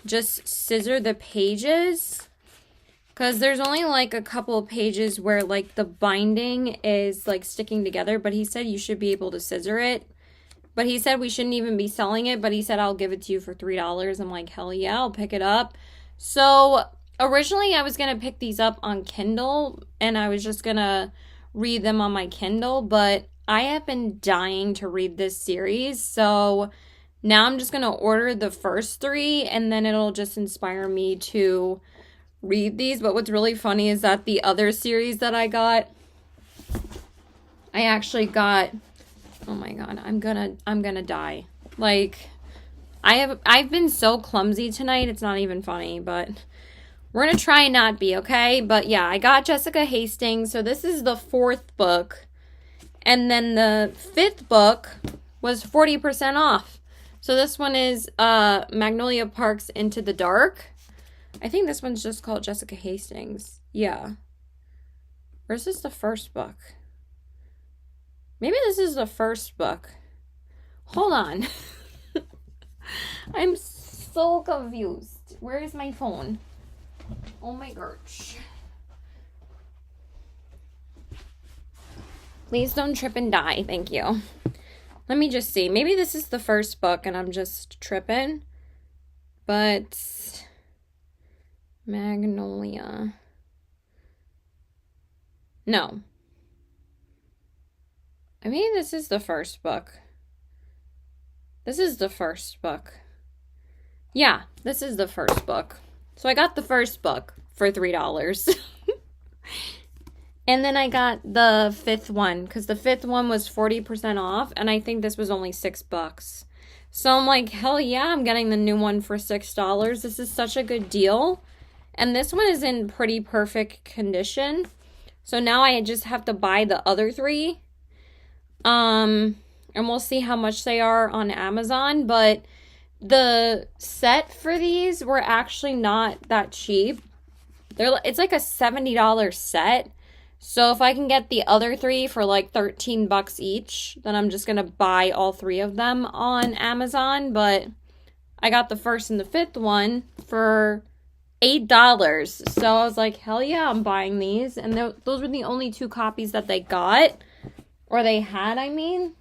just scissor the pages because there's only like a couple of pages where like the binding is like sticking together, but he said you should be able to scissor it. But he said we shouldn't even be selling it, but he said I'll give it to you for $3. I'm like, hell yeah, I'll pick it up. So originally I was going to pick these up on Kindle, and I was just going to read them on my Kindle, but I have been dying to read this series, so now I'm just going to order the first 3, and then it'll just inspire me to read these. But what's really funny is that the other series that I got, I actually got... Oh my god, I'm gonna die. Like, I've been so clumsy tonight, it's not even funny, but we're gonna try and not be, okay? But yeah, I got Jessica Hastings, so this is the 4th book, and then the 5th book was 40% off. So this one is Magnolia Park's Into the Dark. I think this one's just called Jessica Hastings. Yeah. Or is this the first book? Maybe this is the first book. Hold on. I'm so confused. Where is my phone? Oh my gosh. Please don't trip and die. Thank you. Let me just see. Maybe this is the first book and I'm just tripping. But Magnolia. No. I mean, this is the first book. This is the first book. Yeah, this is the first book. So I got the first book for $3. And then I got the 5th one, because the 5th one was 40% off, and I think this was only $6. So I'm like, hell yeah, I'm getting the new one for $6. This is such a good deal. And this one is in pretty perfect condition. So now I just have to buy the other 3. And we'll see how much they are on Amazon, but the set for these were actually not that cheap. It's like a $70 set. So if I can get the other 3 for like $13 each, then I'm just gonna buy all 3 of them on Amazon. But I got the 1st and the 5th one for $8. So I was like, hell yeah, I'm buying these. And those were the only 2 copies that they got. Or they had, I mean.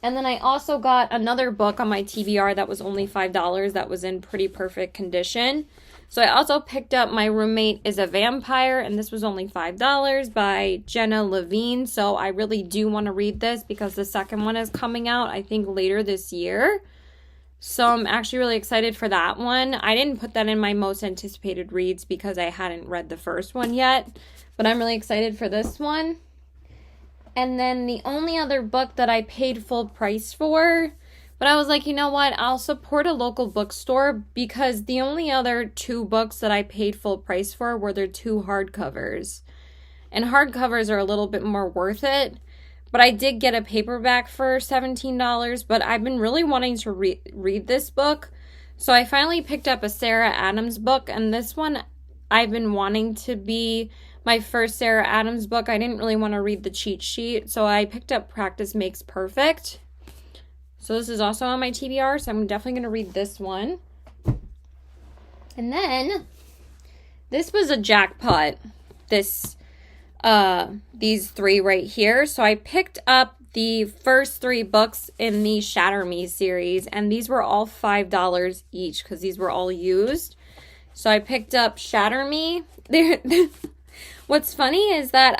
And then I also got another book on my TBR that was only $5 that was in pretty perfect condition. So I also picked up My Roommate is a Vampire, and this was only $5 by Jenna Levine. So I really do want to read this because the second one is coming out, I think, later this year. So I'm actually really excited for that one. I didn't put that in my most anticipated reads because I hadn't read the first one yet. But I'm really excited for this one. And then the only other book that I paid full price for, but I was like, you know what, I'll support a local bookstore because the only other 2 books that I paid full price for were their 2 hardcovers. And hardcovers are a little bit more worth it, but I did get a paperback for $17, but I've been really wanting to read this book. So I finally picked up a Sarah Adams book, and this one I've been wanting to be my first Sarah Adams book. I didn't really want to read the cheat sheet, so I picked up Practice Makes Perfect. So this is also on my TBR, so I'm definitely going to read this one. And then, this was a jackpot, these 3 right here. So I picked up the first 3 books in the Shatter Me series, and these were all $5 each because these were all used. So I picked up Shatter Me. What's funny is that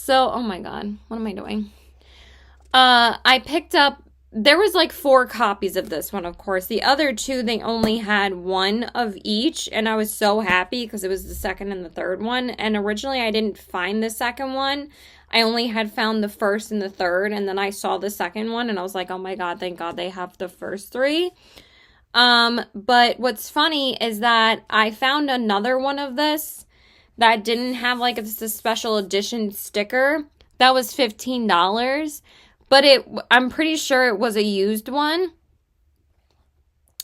oh my god, what am I doing? I picked up, there was like 4 copies of this one, of course. The other 2, they only had 1 of each, and I was so happy because it was the second and the third one. And originally I didn't find the second one. I only had found the first and the third, and then I saw the second one, and I was like, oh my god, thank god they have the first 3. But what's funny is that I found another one of this that didn't have like a special edition sticker. That was $15. But I'm pretty sure it was a used one.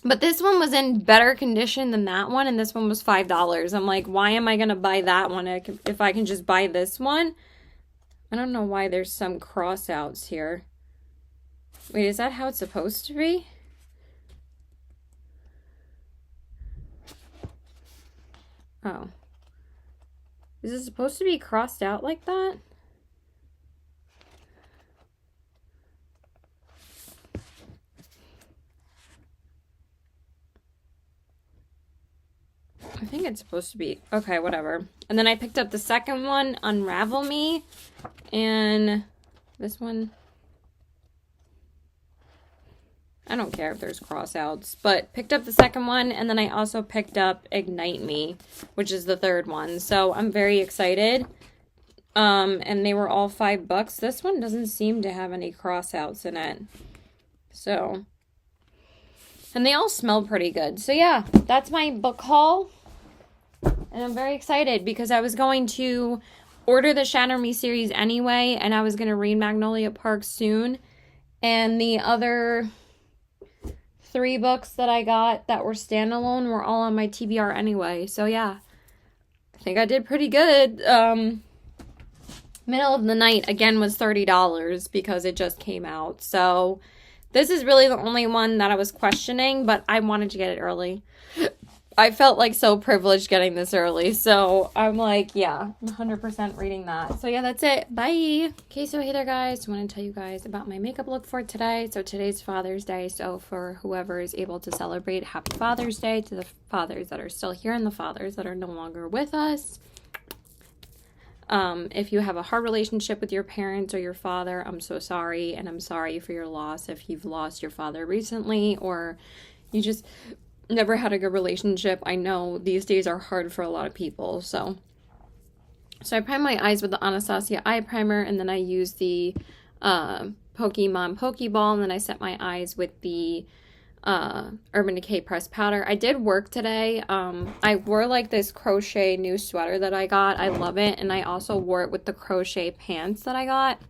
But this one was in better condition than that one, and this one was $5. I'm like, why am I going to buy that one if I can just buy this one? I don't know why there's some crossouts here. Wait, is that how it's supposed to be? Oh. Is it supposed to be crossed out like that? I think it's supposed to be. Okay, whatever. And then I picked up the second one, Unravel Me. And this one, I don't care if there's crossouts. But picked up the second one. And then I also picked up Ignite Me, which is the third one. So I'm very excited. And they were all $5. This one doesn't seem to have any crossouts in it. So, and they all smell pretty good. So yeah, that's my book haul. And I'm very excited because I was going to order the Shatter Me series anyway, and I was going to read Magnolia Park soon. And the other 3 books that I got that were standalone were all on my TBR anyway. So yeah, I think I did pretty good. Middle of the Night, again, was $30 because it just came out. So this is really the only one that I was questioning, but I wanted to get it early. I felt like so privileged getting this early. So I'm like, yeah, 100% reading that. So yeah, that's it. Bye. Okay, so hey there, guys. I want to tell you guys about my makeup look for today. So today's Father's Day. So for whoever is able to celebrate, happy Father's Day to the fathers that are still here and the fathers that are no longer with us. If you have a hard relationship with your parents or your father, I'm so sorry, and I'm sorry for your loss if you've lost your father recently or you just never had a good relationship. I know these days are hard for a lot of people. So I prime my eyes with the Anastasia eye primer, and then I use the Pokemon Pokeball, and then I set my eyes with the Urban Decay pressed powder. I did work today. I wore like this crochet new sweater that I got. I love it. And I also wore it with the crochet pants that I got.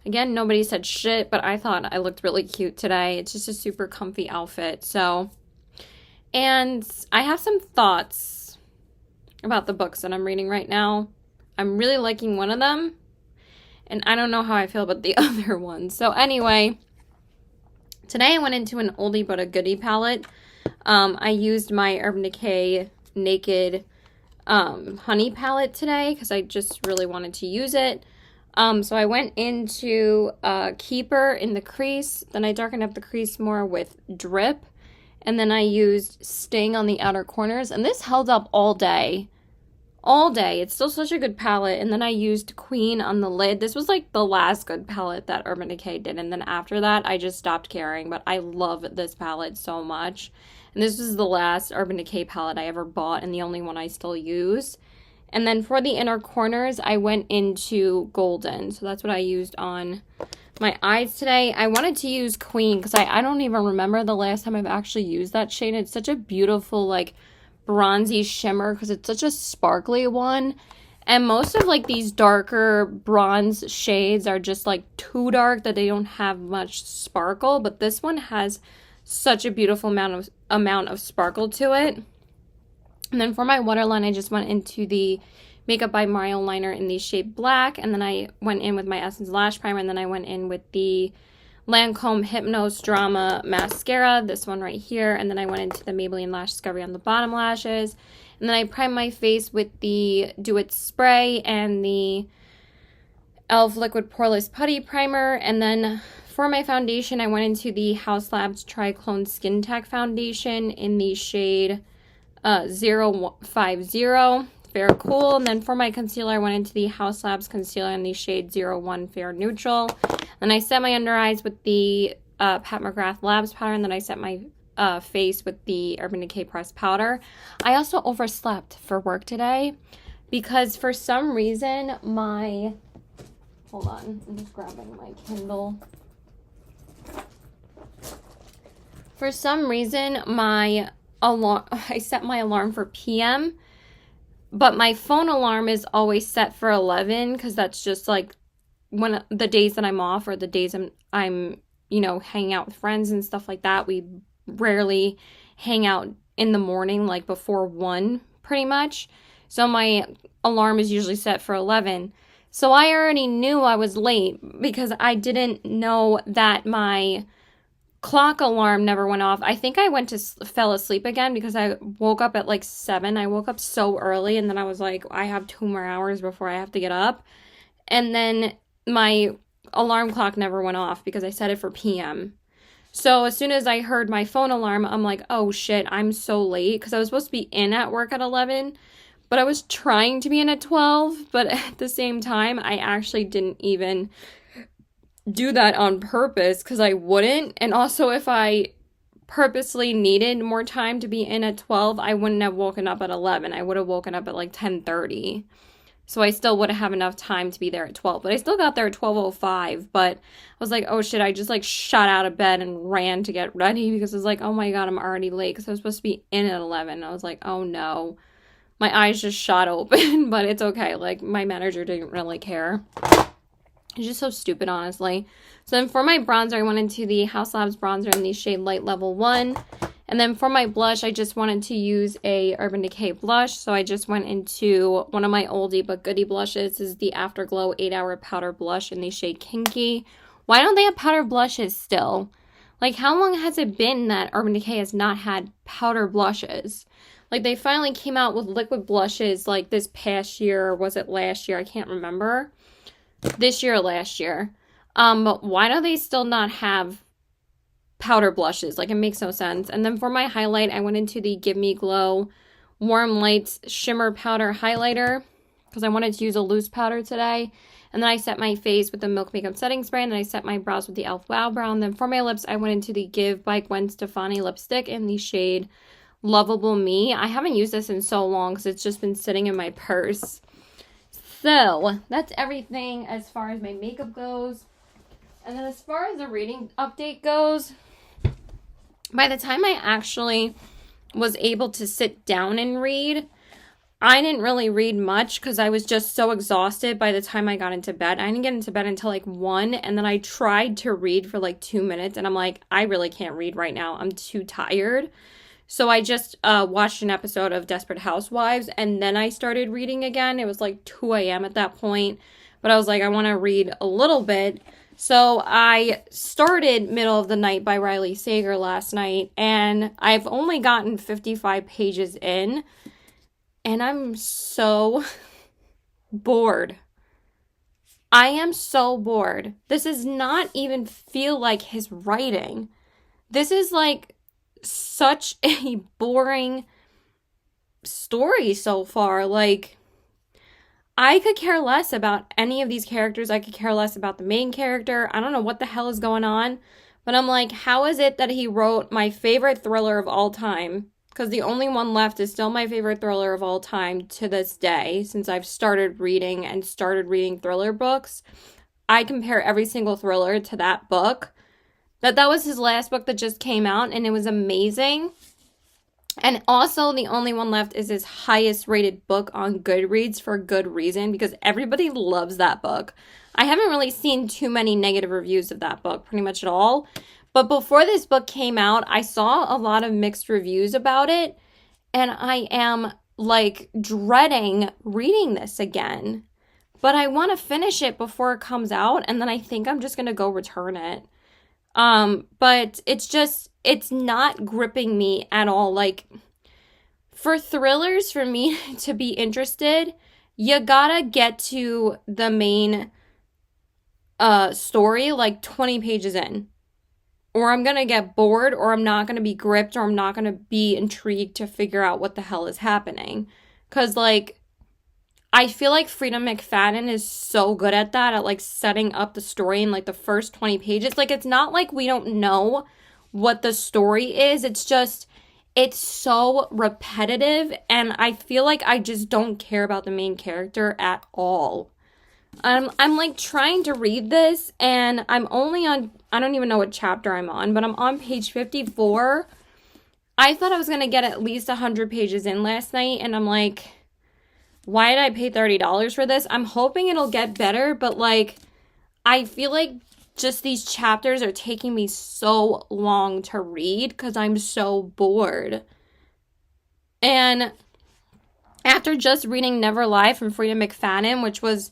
Again, nobody said shit, but I thought I looked really cute today. It's just a super comfy outfit. So, and I have some thoughts about the books that I'm reading right now. I'm really liking one of them, and I don't know how I feel about the other one. So anyway, today I went into an oldie but a goodie palette. I used my Urban Decay Naked Honey palette today because I just really wanted to use it. So I went into Keeper in the crease. Then I darkened up the crease more with Drip. And then I used Sting on the outer corners. And this held up all day. All day. It's still such a good palette. And then I used Queen on the lid. This was like the last good palette that Urban Decay did. And then after that, I just stopped caring. But I love this palette so much. And this was the last Urban Decay palette I ever bought. And the only one I still use. And then for the inner corners, I went into Golden. So that's what I used on my eyes today. I wanted to use Queen because I don't even remember the last time I've actually used that shade. It's such a beautiful, like, bronzy shimmer because it's such a sparkly one. And most of, like, these darker bronze shades are just, like, too dark that they don't have much sparkle. But this one has such a beautiful amount of sparkle to it. And then for my waterline, I just went into the Makeup by Mario liner in the shade Black. And then I went in with my Essence Lash Primer. And then I went in with the Lancome Hypnose Drama Mascara, this one right here. And then I went into the Maybelline Lash Discovery on the bottom lashes. And then I primed my face with the Do It Spray and the e.l.f. Liquid Poreless Putty Primer. And then for my foundation, I went into the Haus Labs Triclone Skin Tech Foundation in the shade 050 Fair Cool. And then for my concealer, I went into the Haus Labs Concealer in the shade 01 Fair Neutral. And I set my under eyes with the Pat McGrath Labs powder, and then I set my face with the Urban Decay Pressed Powder. I also overslept for work today because for some reason hold on, I'm just grabbing my Kindle. For some reason, my alarm, I set my alarm for PM, but my phone alarm is always set for 11 because that's just like when the days that I'm off or the days I'm hanging out with friends and stuff like that. We rarely hang out in the morning, like before 1 pretty much. So my alarm is usually set for 11. So I already knew I was late because I didn't know that my clock alarm never went off. I think I fell asleep again because I woke up at like 7. I woke up so early, and then I was like, I have 2 more hours before I have to get up. And then my alarm clock never went off because I set it for PM. So as soon as I heard my phone alarm, I'm like, oh shit, I'm so late, because I was supposed to be in at work at 11, but I was trying to be in at 12, but at the same time, I actually didn't even do that on purpose because I wouldn't. And also, if I purposely needed more time to be in at 12, I wouldn't have woken up at 11. I would have woken up at like 10:30. So I still wouldn't have enough time to be there at 12. But I still got there at 12:05. But I was like, oh shit, I just like shot out of bed and ran to get ready because I was like, oh my god, I'm already late because I was supposed to be in at 11. I was like, oh no. My eyes just shot open, but it's okay. Like, my manager didn't really care. It's just so stupid, honestly. So then for my bronzer, I went into the Haus Labs bronzer in the shade Light Level 1. And then for my blush, I just wanted to use a Urban Decay blush. So I just went into one of my oldie but goodie blushes. This is the Afterglow 8-Hour Powder Blush in the shade Kinky. Why don't they have powder blushes still? Like, how long has it been that Urban Decay has not had powder blushes? Like, they finally came out with liquid blushes like this past year, or was it last year? I can't remember. This year or last year. But why do they still not have powder blushes? Like, it makes no sense. And then for my highlight, I went into the Give Me Glow Warm Lights Shimmer Powder Highlighter because I wanted to use a loose powder today. And then I set my face with the Milk Makeup Setting Spray, and then I set my brows with the e.l.f. Wow Brow. And then for my lips, I went into the Give by Gwen Stefani lipstick in the shade Lovable Me. I haven't used this in so long because it's just been sitting in my purse. So that's everything as far as my makeup goes. And then as far as the reading update goes, by the time I actually was able to sit down and read, I didn't really read much because I was just so exhausted by the time I got into bed. I didn't get into bed until like 1, and then I tried to read for like 2 minutes, and I'm like, I really can't read right now. I'm too tired. So I just watched an episode of Desperate Housewives, and then I started reading again. It was like 2 a.m. at that point, but I was like, I want to read a little bit. So I started Middle of the Night by Riley Sager last night, and I've only gotten 55 pages in, and I'm so bored. I am so bored. This does not even feel like his writing. This is like such a boring story so far. Like, I could care less about any of these characters. I could care less about the main character. I don't know what the hell is going on, but I'm like, how is it that he wrote my favorite thriller of all time? Because the only one left is still my favorite thriller of all time to this day, since I've started reading thriller books. I compare every single thriller to that book. That was his last book that just came out, and it was amazing. And also, the only one left is his highest rated book on Goodreads for good reason, because everybody loves that book. I haven't really seen too many negative reviews of that book, pretty much at all. But before this book came out, I saw a lot of mixed reviews about it, and I am, like, dreading reading this again. But I want to finish it before it comes out, and then I think I'm just going to go return it. But it's not gripping me at all. Like, for thrillers, for me to be interested, you gotta get to the main story like 20 pages in. Or I'm going to get bored, or I'm not going to be gripped, or I'm not going to be intrigued to figure out what the hell is happening. Because, like, I feel like Frida McFadden is so good at that, at, like, setting up the story in, like, the first 20 pages. Like, it's not like we don't know what the story is. It's just, it's so repetitive, and I feel like I just don't care about the main character at all. I'm like trying to read this, and I'm only on, I don't even know what chapter I'm on, but I'm on page 54. I thought I was going to get at least 100 pages in last night, and I'm like, why did I pay $30 for this? I'm hoping it'll get better, but like, I feel like just these chapters are taking me so long to read because I'm so bored. And after just reading Never Lie from Frida McFadden, which was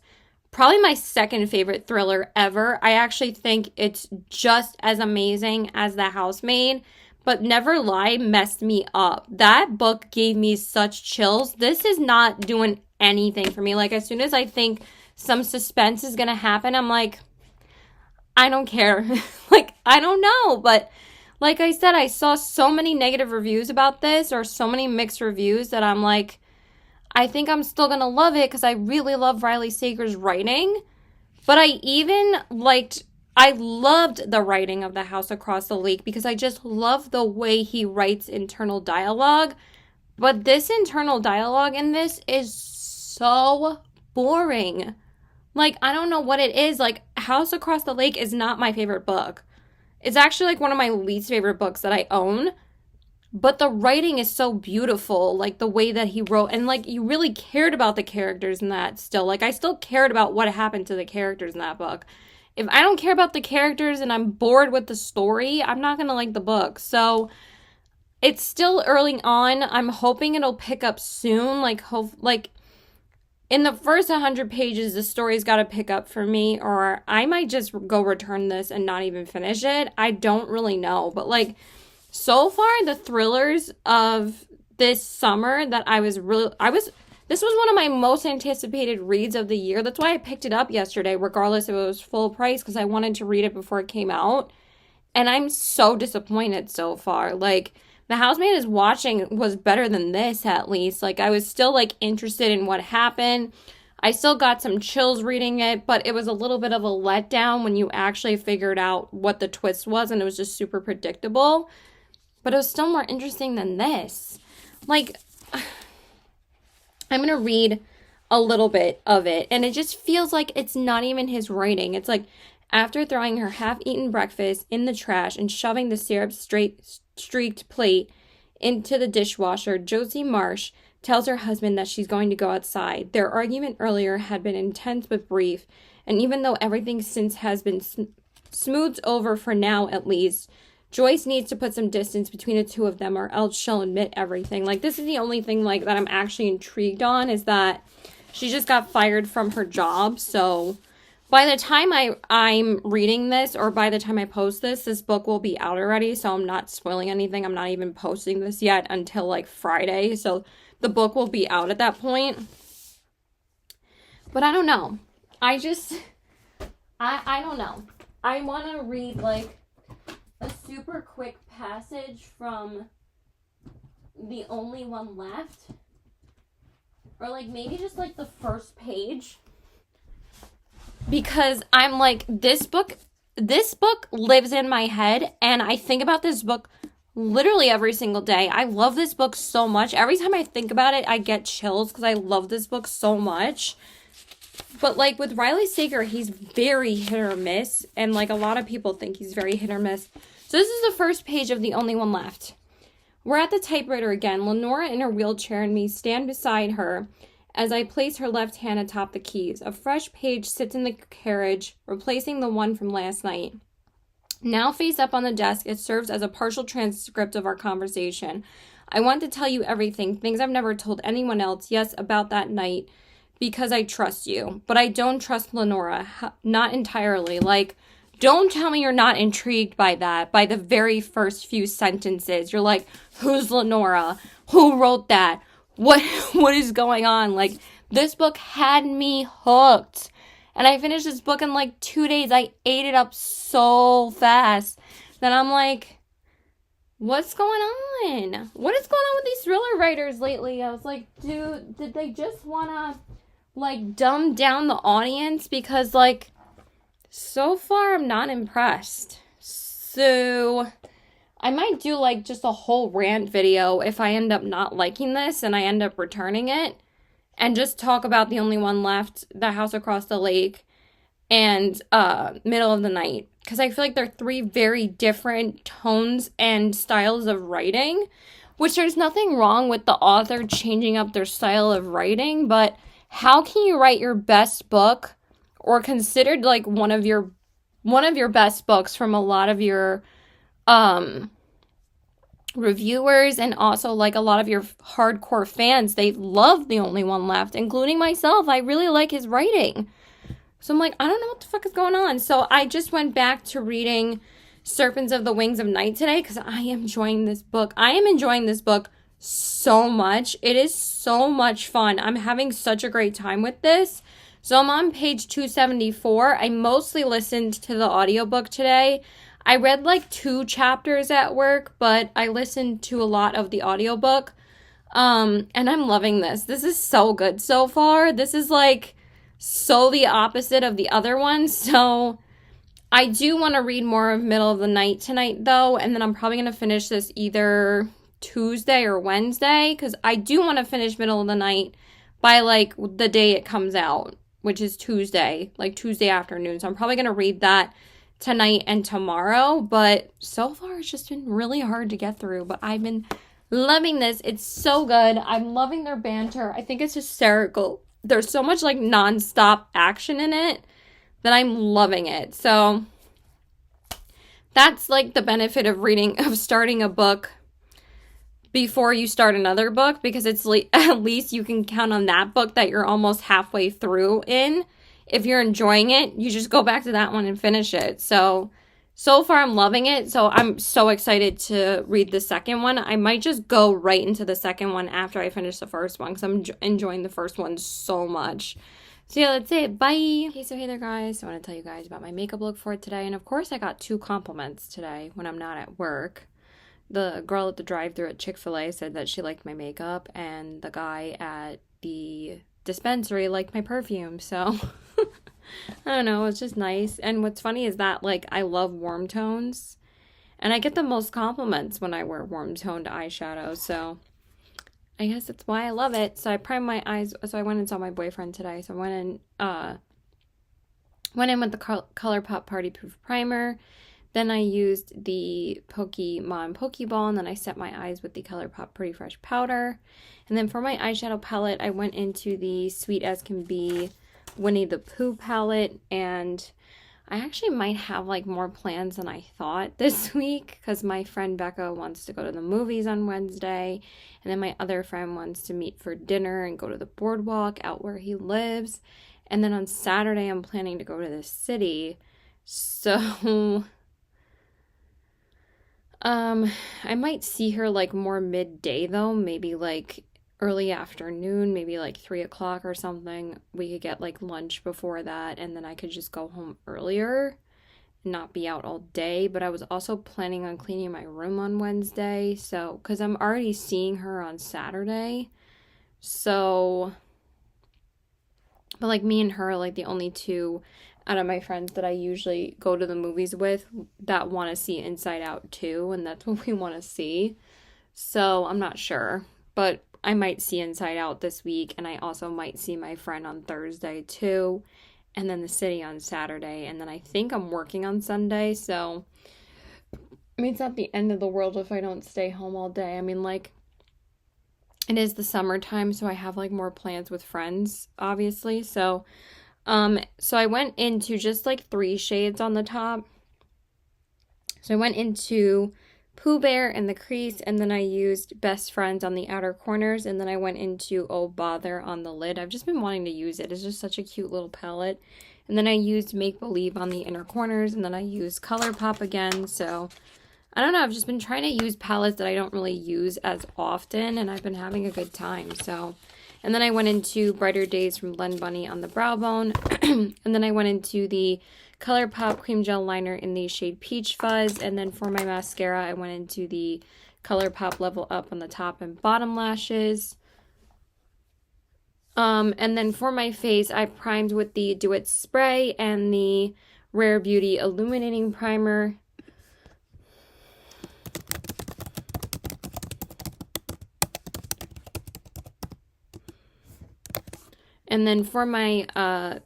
probably my second favorite thriller ever. I actually think it's just as amazing as The Housemaid, but Never Lie messed me up. That book gave me such chills. This is not doing anything for me. Like, as soon as I think some suspense is going to happen, I'm like, I don't care. Like, I don't know. But like I said, I saw so many negative reviews about this, or so many mixed reviews, that I'm like, I think I'm still going to love it because I really love Riley Sager's writing. But I loved the writing of The House Across the Lake because I just love the way he writes internal dialogue. But this internal dialogue in this is so boring. Like, I don't know what it is. Like, House Across the Lake is not my favorite book. It's actually like one of my least favorite books that I own. But the writing is so beautiful, like the way that he wrote, and like you really cared about the characters in that still. Like, I still cared about what happened to the characters in that book. If I don't care about the characters and I'm bored with the story, I'm not going to like the book. So it's still early on. I'm hoping it'll pick up soon. Like in the first 100 pages, the story's got to pick up for me, or I might just go return this and not even finish it. I don't really know, but like, so far, the thrillers of this summer that this was one of my most anticipated reads of the year. That's why I picked it up yesterday, regardless if it was full price, because I wanted to read it before it came out. And I'm so disappointed so far. Like, The Housemaid is Watching was better than this, at least. Like, I was still, like, interested in what happened. I still got some chills reading it, but it was a little bit of a letdown when you actually figured out what the twist was, and it was just super predictable. But it was still more interesting than this. Like, I'm going to read a little bit of it, and it just feels like it's not even his writing. It's like, after throwing her half-eaten breakfast in the trash and shoving the syrup-streaked plate into the dishwasher, Josie Marsh tells her husband that she's going to go outside. Their argument earlier had been intense but brief, and even though everything since has been smoothed over for now at least, Joyce needs to put some distance between the two of them, or else she'll admit everything. Like, this is the only thing, like, that I'm actually intrigued on, is that she just got fired from her job. So by the time I'm reading this, or by the time I post this book will be out already. So I'm not spoiling anything. I'm not even posting this yet until, like, Friday. So the book will be out at that point. But I don't know. I don't know. I want to read, like, a super quick passage from The Only One Left, or like maybe just like the first page, because I'm like, this book lives in my head, and I think about this book literally every single day. I love this book so much. Every time I think about it, I get chills because I love this book so much. But like with Riley Sager, he's very hit or miss, and like a lot of people think he's very hit or miss. So this is the first page of The Only One Left. We're at the typewriter again. Lenora in her wheelchair and me stand beside her as I place her left hand atop the keys. A fresh page sits in the carriage, replacing the one from last night. Now face up on the desk, it serves as a partial transcript of our conversation. I want to tell you everything, things I've never told anyone else, yes, about that night, because I trust you. But I don't trust Lenora, not entirely. Like, don't tell me you're not intrigued by that. By the very first few sentences, you're like, who's Lenora? Who wrote that? What is going on? Like, this book had me hooked. And I finished this book in like 2 days. I ate it up so fast. Then I'm like, what's going on? What is going on with these thriller writers lately? I was like, dude, did they just want to like dumb down the audience? Because like, so far I'm not impressed. So I might do like just a whole rant video if I end up not liking this and I end up returning it, and just talk about The Only One Left, The House Across the Lake, and Middle of the Night. Because I feel like they're 3 very different tones and styles of writing, which there's nothing wrong with the author changing up their style of writing, but how can you write your best book, or considered like one of your best books from a lot of your reviewers, and also like a lot of your hardcore fans, they love The Only One Left, including myself. I really like his writing. So I'm like, I don't know what the fuck is going on. So I just went back to reading Serpents of the Wings of Night today because I am enjoying this book. I am enjoying this book so much. It is so much fun. I'm having such a great time with this. So I'm on page 274. I mostly listened to the audiobook today. I read like 2 chapters at work, but I listened to a lot of the audiobook. And I'm loving this. This is so good so far. This is like so the opposite of the other one. So I do want to read more of Middle of the Night tonight though, and then I'm probably going to finish this either Tuesday or Wednesday, because I do want to finish Middle of the Night by like the day it comes out, which is Tuesday, like Tuesday afternoon. So I'm probably going to read that tonight and tomorrow, but so far it's just been really hard to get through, but I've been loving this. It's so good. I'm loving their banter. I think it's hysterical. There's so much like nonstop action in it that I'm loving it. So that's like the benefit of starting a book before you start another book, because it's at least you can count on that book that you're almost halfway through in. If you're enjoying it, you just go back to that one and finish it. So far I'm loving it. So I'm so excited to read the second one. I might just go right into the second one after I finish the first one, because I'm enjoying the first one so much. So yeah, that's it. Bye. Okay, so hey there guys. I want to tell you guys about my makeup look for today. And of course I got 2 compliments today when I'm not at work. The girl at the drive-thru at Chick-fil-A said that she liked my makeup, and the guy at the dispensary liked my perfume. So I don't know, it's just nice. And what's funny is that like I love warm tones, and I get the most compliments when I wear warm toned eyeshadow, so I guess that's why I love it. So I primed my eyes. So I went and saw my boyfriend today. So I went in with the ColourPop Party Proof Primer. Then I used the Pokemon Pokeball, and then I set my eyes with the ColourPop Pretty Fresh Powder. And then for my eyeshadow palette, I went into the Sweet As Can Be Winnie the Pooh palette, and I actually might have like more plans than I thought this week, because my friend Becca wants to go to the movies on Wednesday, and then my other friend wants to meet for dinner and go to the boardwalk out where he lives. And then on Saturday, I'm planning to go to the city. So I might see her like more midday though, maybe like early afternoon, maybe like 3 o'clock or something. We could get like lunch before that, and then I could just go home earlier and not be out all day. But I was also planning on cleaning my room on Wednesday, so because I'm already seeing her on Saturday. So, but like me and her are like the only 2 out of my friends that I usually go to the movies with that want to see Inside Out 2, and that's what we want to see. So I'm not sure, but I might see Inside Out this week, and I also might see my friend on Thursday too, and then the city on Saturday, and then I think I'm working on Sunday. So I mean, it's not the end of the world if I don't stay home all day. I mean, like, it is the summertime, so I have like more plans with friends, obviously. So I went into just like 3 shades on the top. So I went into Pooh Bear in the crease, and then I used Best Friends on the outer corners, and then I went into Oh Bother on the lid. I've just been wanting to use it. It's just such a cute little palette. And then I used Make Believe on the inner corners, and then I used ColourPop again. So I don't know, I've just been trying to use palettes that I don't really use as often, and I've been having a good time. So And then I went into Brighter Days from Blend Bunny on the brow bone. And then I went into the ColourPop Cream Gel Liner in the shade Peach Fuzz. And then for my mascara, I went into the ColourPop Level Up on the top and bottom lashes. And then for my face, I primed with the Do It Spray and the Rare Beauty Illuminating Primer. And then for my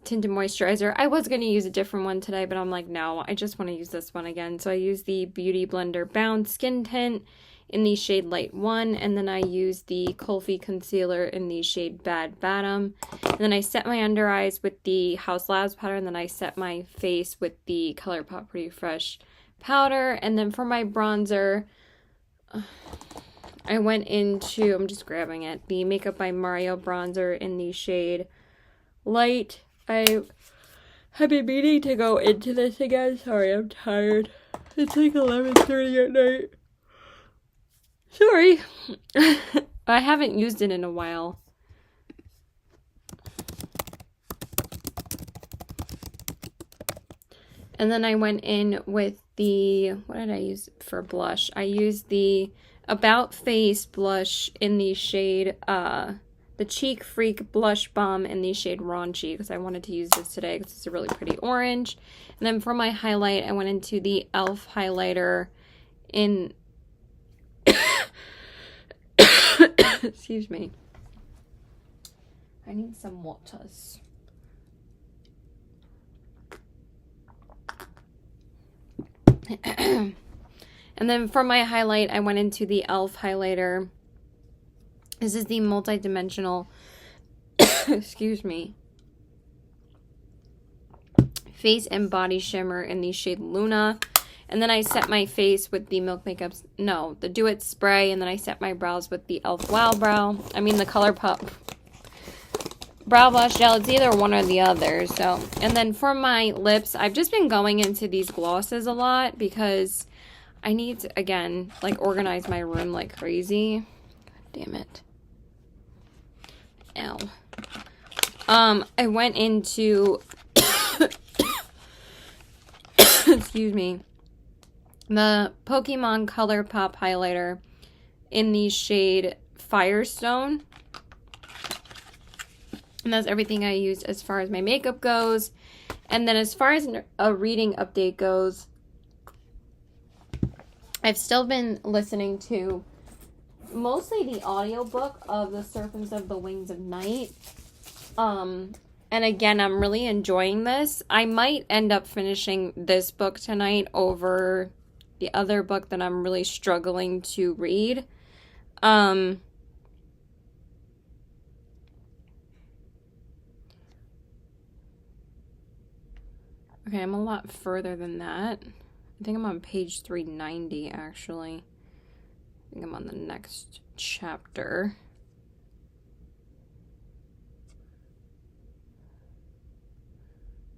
tinted moisturizer, I was going to use a different one today, but I'm like, no, I just want to use this one again. So I used the Beauty Blender Bound Skin Tint in the shade Light 1, and then I used the Kulfi Concealer in the shade Bad Bottom. And then I set my under eyes with the House Labs powder, and then I set my face with the ColourPop Pretty Fresh powder. And then for my bronzer, I went into, I'm just grabbing it, the Makeup by Mario bronzer in the shade Light. I have been meaning to go into this again. Sorry, I'm tired. It's like 11:30 at night. Sorry. I haven't used it in a while. And then I went in with the, what did I use for blush? I used the About Face blush in the shade, the Cheek Freak Blush Balm in the shade Raunchy, because I wanted to use this today because it's a really pretty orange. And then for my highlight, I went into the e.l.f. highlighter in... Excuse me. I need some waters. And then for my highlight, I went into the e.l.f. highlighter. This is the multi-dimensional, excuse me, face and body shimmer in the shade Luna. And then I set my face with the the Do It Spray, and then I set my brows with the e.l.f. Wow Brow. I mean the ColourPop Brow Blush Gel. It's either one or the other. So, and then for my lips, I've just been going into these glosses a lot because I need to, again, like organize my room like crazy. God damn it. Ow. I went into, excuse me, the Pokemon ColourPop highlighter in the shade Firestone. And that's everything I used as far as my makeup goes. And then as far as a reading update goes, I've still been listening to mostly the audiobook of The Serpents of the Wings of Night. And again, I'm really enjoying this. I might end up finishing this book tonight over the other book that I'm really struggling to read. Okay, I'm a lot further than that. I think I'm on page 390, actually. I think I'm on the next chapter.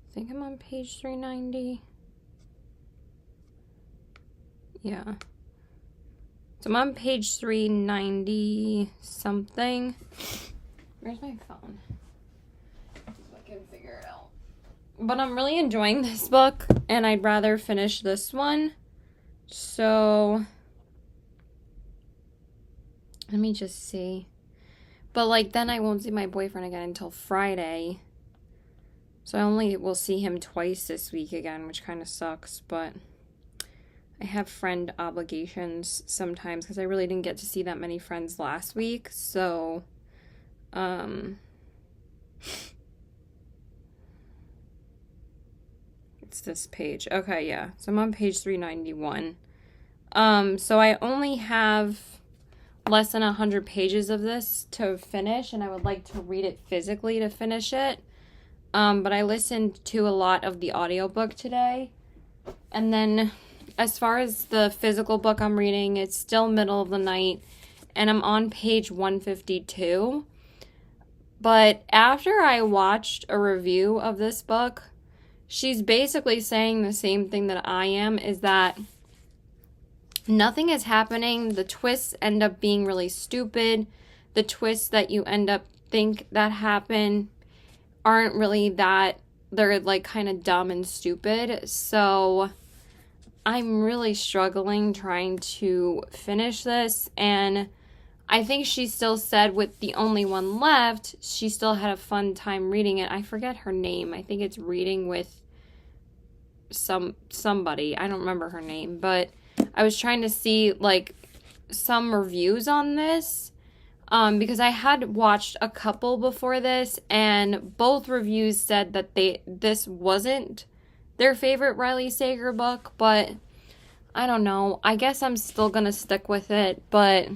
I think I'm on page 390. Yeah. So I'm on page 390 something. Where's my phone? So I can figure it out. But I'm really enjoying this book, and I'd rather finish this one. So let me just see. But like then I won't see my boyfriend again until Friday. So I only will see him twice this week again, which kind of sucks, but I have friend obligations sometimes because I really didn't get to see that many friends last week. So it's this page. Okay, yeah. So I'm on page 391. So I only have less than 100 pages of this to finish, and I would like to read it physically to finish it. But I listened to a lot of the audiobook today. And then as far as the physical book I'm reading, it's still middle of the night, and I'm on page 152. But after I watched a review of this book, she's basically saying the same thing that I am, is that nothing is happening. The twists end up being really stupid. The twists that you end up think that happen aren't really that, they're like kind of dumb and stupid. So I'm really struggling trying to finish this, and I think she still said with the only one left, she still had a fun time reading it. I forget her name. I think it's Reading with somebody. I don't remember her name, but I was trying to see like some reviews on this because I had watched a couple before this, and both reviews said that this wasn't their favorite Riley Sager book, but I don't know. I guess I'm still gonna stick with it, but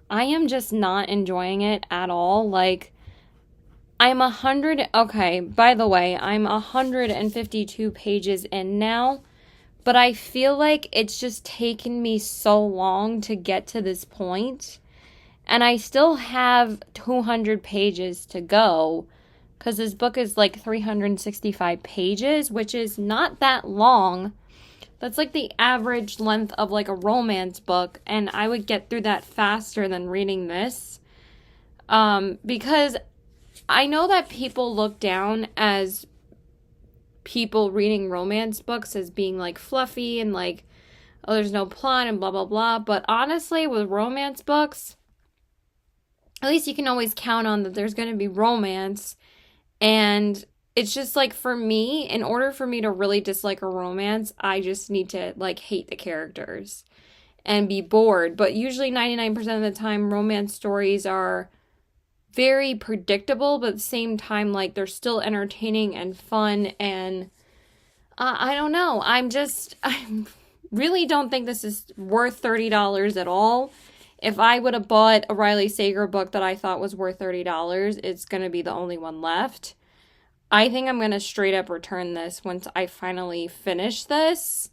I am just not enjoying it at all. Like, okay, by the way, I'm 152 pages in now, but I feel like it's just taken me so long to get to this point, and I still have 200 pages to go, because this book is like 365 pages, which is not that long. That's like the average length of like a romance book, and I would get through that faster than reading this. Because I know that people look down as people reading romance books as being like fluffy and like, oh, there's no plot and blah, blah, blah. But honestly, with romance books, at least you can always count on that there's going to be romance. And it's just like, for me, in order for me to really dislike a romance, I just need to like hate the characters and be bored. But usually 99% of the time, romance stories are very predictable, but at the same time, like, they're still entertaining and fun. And I don't know. I really don't think this is worth $30 at all. If I would have bought a Riley Sager book that I thought was worth $30, it's going to be the only one left. I think I'm going to straight up return this once I finally finish this.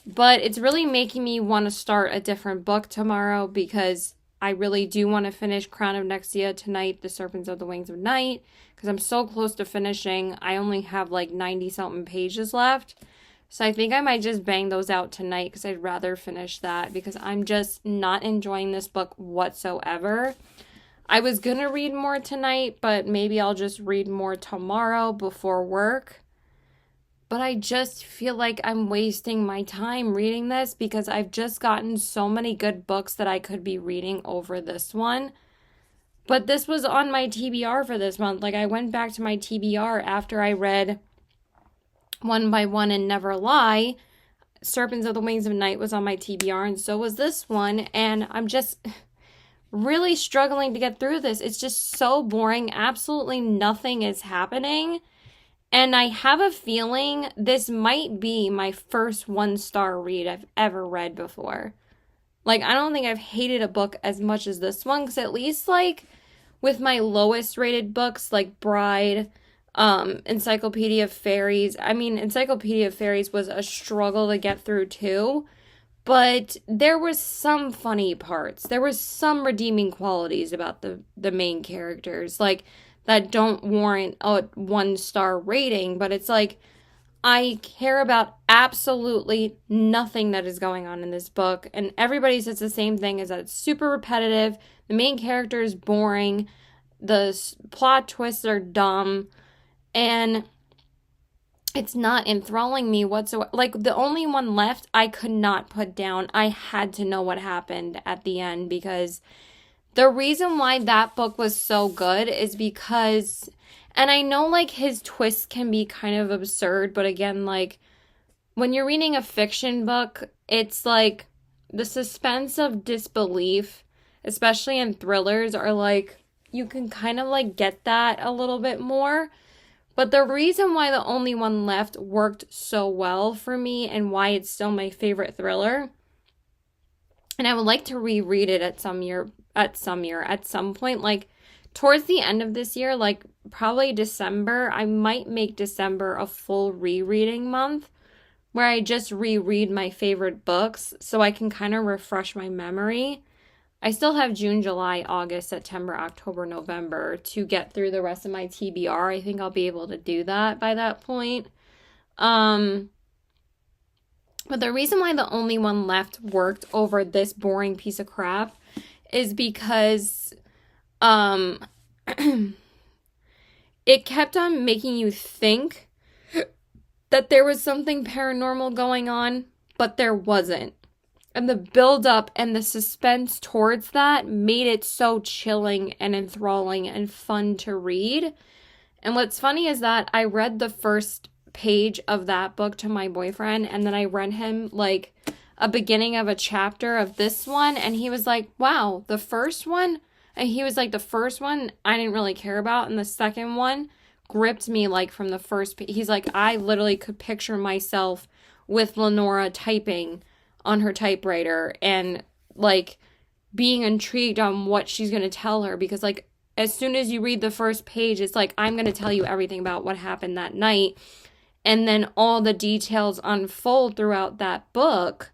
But it's really making me want to start a different book tomorrow, because I really do want to finish Crown of Nexia tonight, The Serpents of the Wings of Night, because I'm so close to finishing. I only have like 90-something pages left. So I think I might just bang those out tonight, because I'd rather finish that, because I'm just not enjoying this book whatsoever. I was going to read more tonight, but maybe I'll just read more tomorrow before work. But I just feel like I'm wasting my time reading this, because I've just gotten so many good books that I could be reading over this one. But this was on my TBR for this month. Like, I went back to my TBR after I read One by One and Never Lie. Serpents of the Wings of Night was on my TBR, and so was this one. And I'm just really struggling to get through this. It's just so boring. Absolutely nothing is happening. And I have a feeling this might be my first 1-star read I've ever read before. Like, I don't think I've hated a book as much as this one, because at least, like, with my lowest rated books, like Bride, Encyclopedia of Fairies. I mean, Encyclopedia of Fairies was a struggle to get through too, but there was some funny parts. There was some redeeming qualities about the main characters, like, that don't warrant a 1-star rating, but it's like, I care about absolutely nothing that is going on in this book, and everybody says the same thing, is that it's super repetitive, the main character is boring, the plot twists are dumb, and it's not enthralling me whatsoever. Like, the only one left I could not put down. I had to know what happened at the end, because the reason why that book was so good is because, and I know, like, his twists can be kind of absurd, but again, like, when you're reading a fiction book, it's like the suspense of disbelief, especially in thrillers, are like, you can kind of like get that a little bit more. But the reason why The Only One Left worked so well for me, and why it's still my favorite thriller, and I would like to reread it at some point, like towards the end of this year, like probably December. I might make December a full rereading month, where I just reread my favorite books, so I can kind of refresh my memory. I still have June, July, August, September, October, November to get through the rest of my TBR. I think I'll be able to do that by that point. But the reason why The Only One Left worked over this boring piece of crap is because it kept on making you think that there was something paranormal going on, but there wasn't. And the build up and the suspense towards that made it so chilling and enthralling and fun to read. And what's funny is that I read the first page of that book to my boyfriend, and then I read him like a beginning of a chapter of this one, and he was like, wow, the first one? And he was like, the first one I didn't really care about, and the second one gripped me like from the first. He's like, I literally could picture myself with Lenora typing on her typewriter and like being intrigued on what she's going to tell her, because like as soon as you read the first page, it's like, I'm going to tell you everything about what happened that night. And then all the details unfold throughout that book.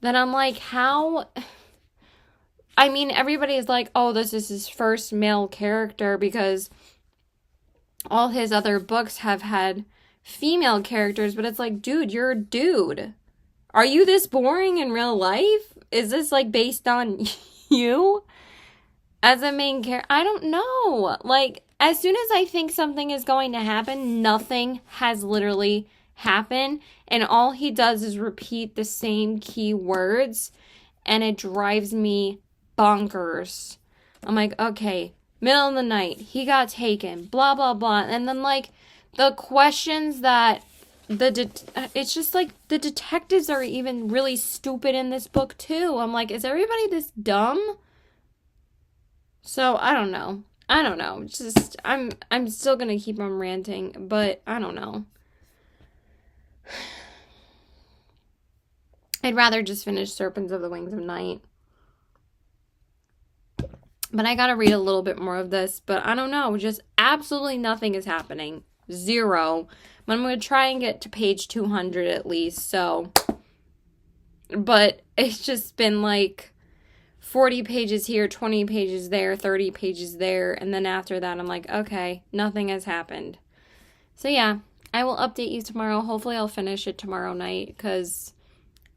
Then I'm like, how? I mean, everybody is like, oh, this is his first male character because all his other books have had female characters. But it's like, dude, you're a dude. Are you this boring in real life? Is this like based on you as a main character? I don't know. Like, as soon as I think something is going to happen, nothing has literally happened. And all he does is repeat the same key words. And it drives me bonkers. I'm like, okay, middle of the night, he got taken, blah, blah, blah. And then like the questions that it's just like the detectives are even really stupid in this book too. I'm like, is everybody this dumb? So I don't know. Just I'm still gonna keep on ranting, but I don't know. I'd rather just finish Serpents of the Wings of Night. But I gotta read a little bit more of this. But I don't know. Just absolutely nothing is happening. Zero. But I'm going to try and get to page 200 at least. So, but it's just been like 40 pages here, 20 pages there, 30 pages there. And then after that, I'm like, okay, nothing has happened. So yeah, I will update you tomorrow. Hopefully I'll finish it tomorrow night because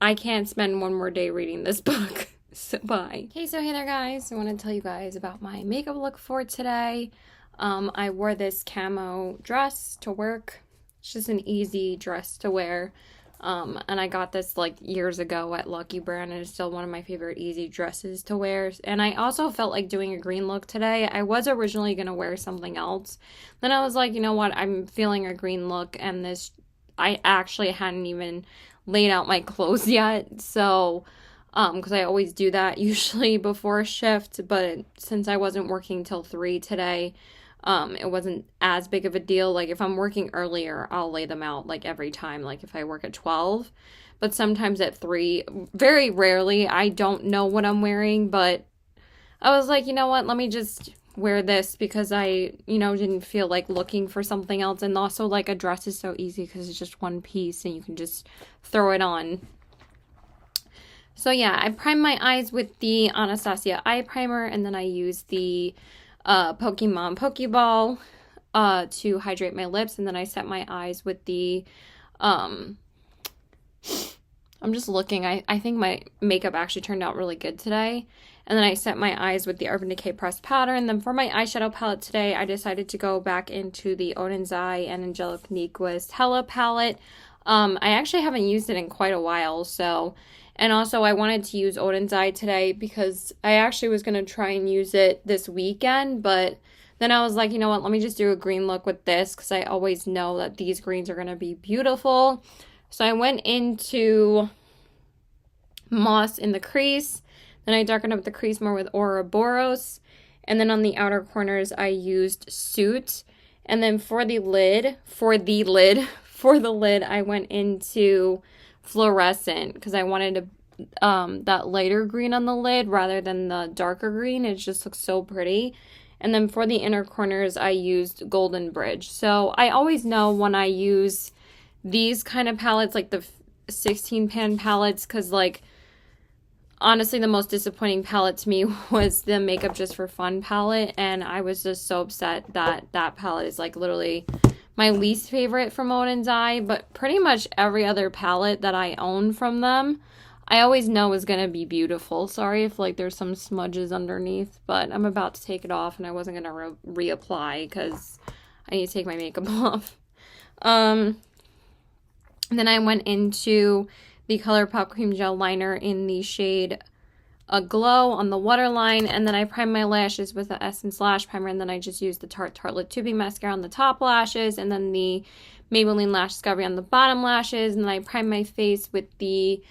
I can't spend one more day reading this book. So bye. Okay, so hey there guys. I want to tell you guys about my makeup look for today. I wore this camo dress to work. It's just an easy dress to wear. And I got this like years ago at Lucky Brand, and it's still one of my favorite easy dresses to wear. And I also felt like doing a green look today. I was originally going to wear something else. Then I was like, you know what? I'm feeling a green look, and this, I actually hadn't even laid out my clothes yet. So, because I always do that usually before a shift, but since I wasn't working till 3 today, it wasn't as big of a deal. Like if I'm working earlier, I'll lay them out like every time, like if I work at 12, but sometimes at 3, very rarely, I don't know what I'm wearing, but I was like, you know what, let me just wear this because I, didn't feel like looking for something else. And also like a dress is so easy because it's just one piece and you can just throw it on. So yeah, I primed my eyes with the Anastasia eye primer, and then I used the Pokemon Pokeball to hydrate my lips, and then I set my eyes with the I'm just looking. I think my makeup actually turned out really good today. And then I set my eyes with the Urban Decay pressed powder. And then for my eyeshadow palette today, I decided to go back into the Odin's Eye and Angelic Nyquist Hella palette. I actually haven't used it in quite a while, so... And also, I wanted to use Odin's Eye today because I actually was going to try and use it this weekend, but then I was like, you know what, let me just do a green look with this because I always know that these greens are going to be beautiful. So I went into Moss in the crease, then I darkened up the crease more with Ouroboros, and then on the outer corners, I used Suit, and then for the lid, I went into Fluorescent because I wanted that lighter green on the lid rather than the darker green. It just looks so pretty. And then for the inner corners, I used Golden Bridge. So I always know when I use these kind of palettes, like the 16 pan palettes, because like honestly the most disappointing palette to me was the Makeup Just for Fun palette, and I was just so upset that that palette is like literally my least favorite from Odin's Eye. But pretty much every other palette that I own from them I always know is going to be beautiful. Sorry if like there's some smudges underneath, but I'm about to take it off and I wasn't going to reapply because I need to take my makeup off. And then I went into the ColourPop Cream Gel Liner in the shade Glow on the waterline, and then I primed my lashes with the Essence Lash Primer, and then I just used the Tarte Tartelette Tubing Mascara on the top lashes, and then the Maybelline Lash Discovery on the bottom lashes, and then I primed my face with the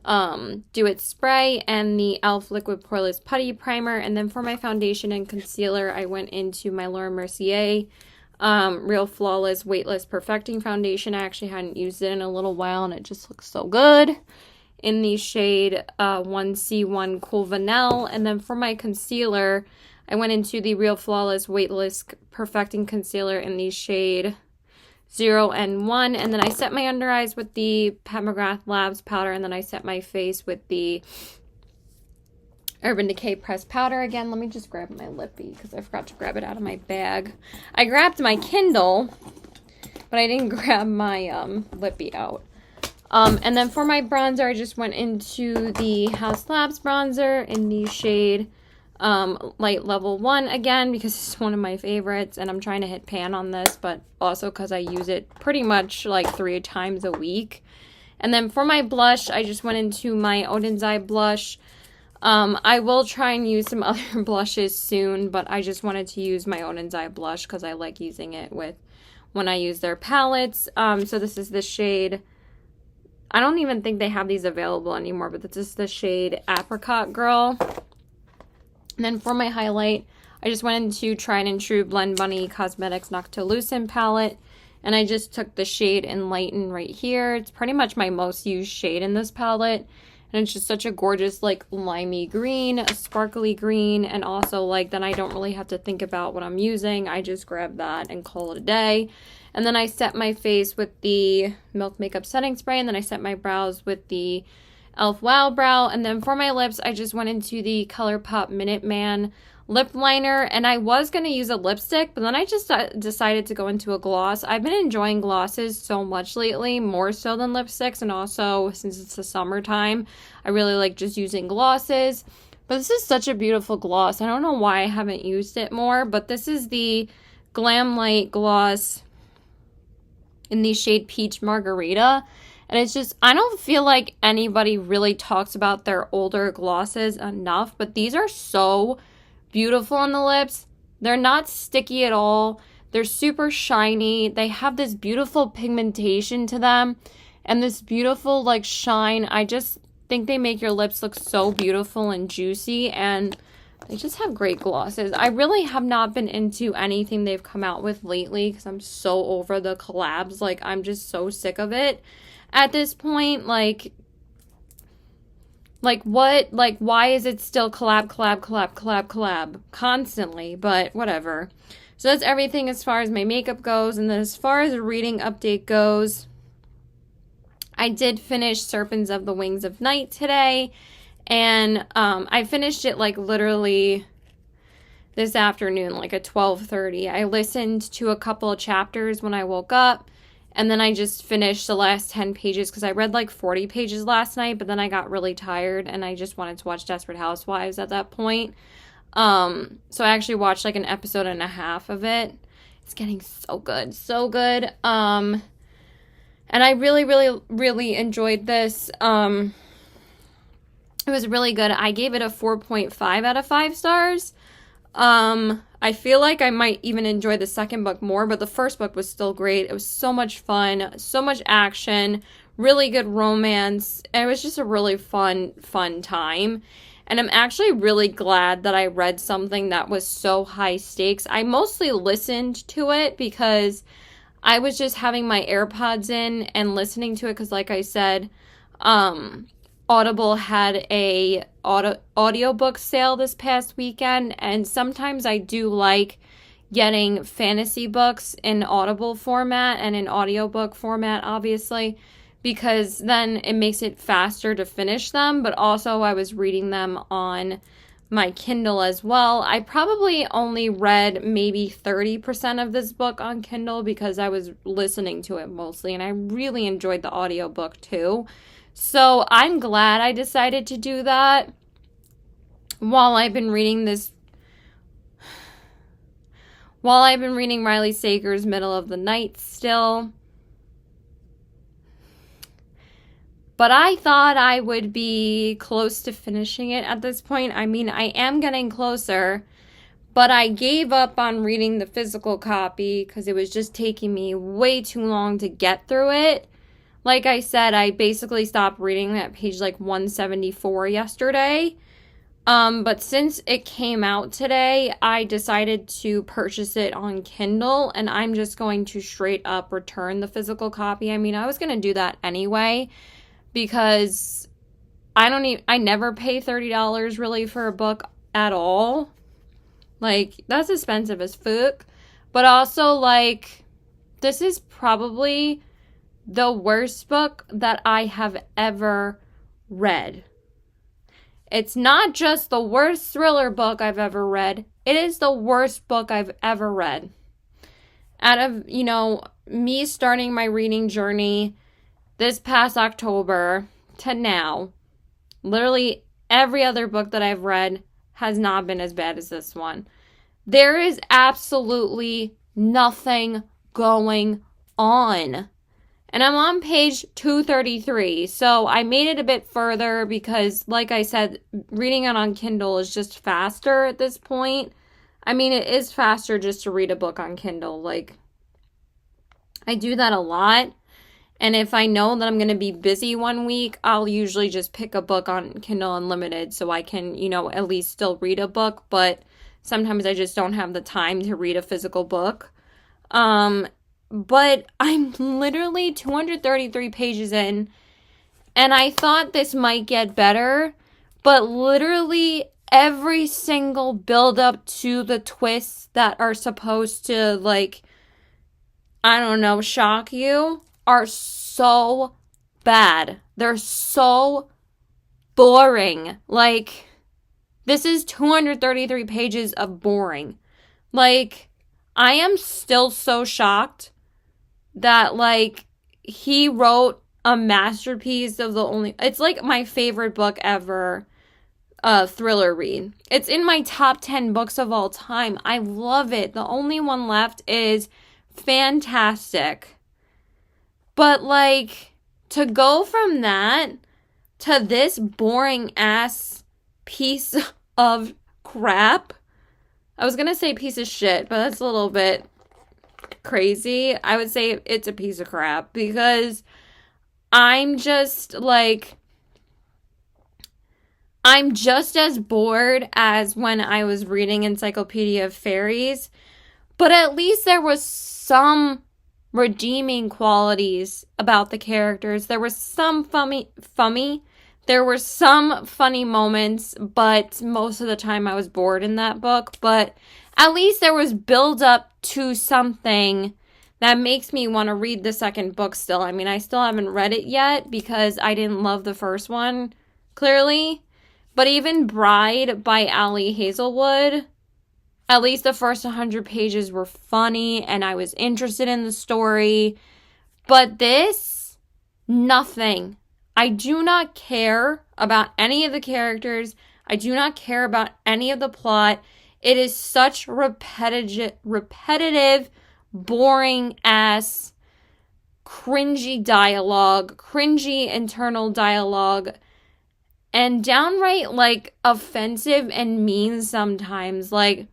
Do It Spray and the e.l.f. Liquid Poreless Putty Primer, and then for my foundation and concealer, I went into my Laura Mercier Real Flawless Weightless Perfecting Foundation. I actually hadn't used it in a little while, and it just looks so good. In the shade 1C1 Cool Vanille. And then for my concealer, I went into the Real Flawless Weightless Perfecting Concealer in the shade 0N1. And then I set my under eyes with the Pat McGrath Labs powder. And then I set my face with the Urban Decay Pressed Powder. Again, let me just grab my lippy because I forgot to grab it out of my bag. I grabbed my Kindle, but I didn't grab my lippy out. And then for my bronzer, I just went into the House Labs bronzer in the shade Light Level 1 again, because it's one of my favorites, and I'm trying to hit pan on this, but also because I use it pretty much like 3 times a week. And then for my blush, I just went into my Odin's Eye blush. I will try and use some other blushes soon, but I just wanted to use my Odin's Eye blush because I like using it with when I use their palettes. So this is the shade... I don't even think they have these available anymore, but this is the shade Apricot Girl. And then for my highlight, I just went into Tried and True Blend Bunny Cosmetics Noctilucent palette, and I just took the shade Enlighten right here. It's pretty much my most used shade in this palette, and it's just such a gorgeous, like, limey green, a sparkly green, and also, like, then I don't really have to think about what I'm using. I just grab that and call it a day. And then I set my face with the Milk Makeup Setting Spray, and then I set my brows with the e.l.f. Wow Brow. And then for my lips, I just went into the ColourPop Minuteman lip liner, and I was going to use a lipstick, but then I just decided to go into a gloss. I've been enjoying glosses so much lately, more so than lipsticks, and also since it's the summertime, I really like just using glosses. But this is such a beautiful gloss. I don't know why I haven't used it more, but this is the Glam Light Gloss in the shade Peach Margarita, and it's just, I don't feel like anybody really talks about their older glosses enough, but these are so beautiful on the lips. They're not sticky at all. They're super shiny. They have this beautiful pigmentation to them and this beautiful like shine. I just think they make your lips look so beautiful and juicy, and they just have great glosses. I really have not been into anything they've come out with lately because I'm so over the collabs. Like, I'm just so sick of it at this point. Like what? Like, why is it still collab constantly? But whatever. So that's everything as far as my makeup goes. And then as far as a reading update goes, I did finish Serpents of the Wings of Night today. And I finished it like literally this afternoon, like at 12:30. I listened to a couple of chapters when I woke up, and then I just finished the last 10 pages because I read like 40 pages last night, but then I got really tired and I just wanted to watch Desperate Housewives at that point. So I actually watched like an episode and a half of it. It's getting so good, so good. And I really enjoyed this. It was really good. I gave it a 4.5 out of 5 stars. I feel like I might even enjoy the second book more, but the first book was still great. It was so much fun, so much action, really good romance. And it was just a really fun time. And I'm actually really glad that I read something that was so high stakes. I mostly listened to it because I was just having my AirPods in and listening to it because, like I said, Audible had a audiobook sale this past weekend, and sometimes I do like getting fantasy books in Audible format and in audiobook format, obviously, because then it makes it faster to finish them, but also I was reading them on my Kindle as well. I probably only read maybe 30% of this book on Kindle because I was listening to it mostly, and I really enjoyed the audiobook too. So I'm glad I decided to do that while I've been reading Riley Sager's Middle of the Night still. But I thought I would be close to finishing it at this point. I mean, I am getting closer, but I gave up on reading the physical copy because it was just taking me way too long to get through it. Like I said, I basically stopped reading at page like 174 yesterday. But since it came out today, I decided to purchase it on Kindle, and I'm just going to straight up return the physical copy. I mean, I was going to do that anyway, because I never pay $30 really for a book at all. Like, that's expensive as fuck. But also, like, this is probably the worst book that I have ever read. It's not just the worst thriller book I've ever read. It is the worst book I've ever read. Out of, me starting my reading journey this past October to now, literally every other book that I've read has not been as bad as this one. There is absolutely nothing going on. And I'm on page 233, so I made it a bit further because, like I said, reading it on Kindle is just faster at this point. I mean, it is faster just to read a book on Kindle. Like, I do that a lot. And if I know that I'm going to be busy one week, I'll usually just pick a book on Kindle Unlimited so I can, at least still read a book. But sometimes I just don't have the time to read a physical book. But I'm literally 233 pages in, and I thought this might get better, but literally every single build up to the twists that are supposed to, like, I don't know, shock you are so bad. They're so boring. Like, this is 233 pages of boring. Like, I am still so shocked that, like, he wrote a masterpiece of it's like my favorite book ever, thriller read. It's in my top 10 books of all time. I love it. The only one left is Fantastic. But, like, to go from that to this boring ass piece of crap, I was gonna say piece of shit, but that's a little bit crazy. I would say it's a piece of crap because I'm just as bored as when I was reading Encyclopedia of Fairies, but at least there was some redeeming qualities about the characters. There was some there were some funny moments, but most of the time I was bored in that book. But at least there was build up to something that makes me want to read the second book still. I mean, I still haven't read it yet because I didn't love the first one, clearly. But even Bride by Ali Hazelwood, at least the first 100 pages were funny and I was interested in the story. But this, nothing. I do not care about any of the characters. I do not care about any of the plot. It is such repetitive, boring ass, cringy dialogue, cringy internal dialogue, and downright, like, offensive and mean sometimes. Like,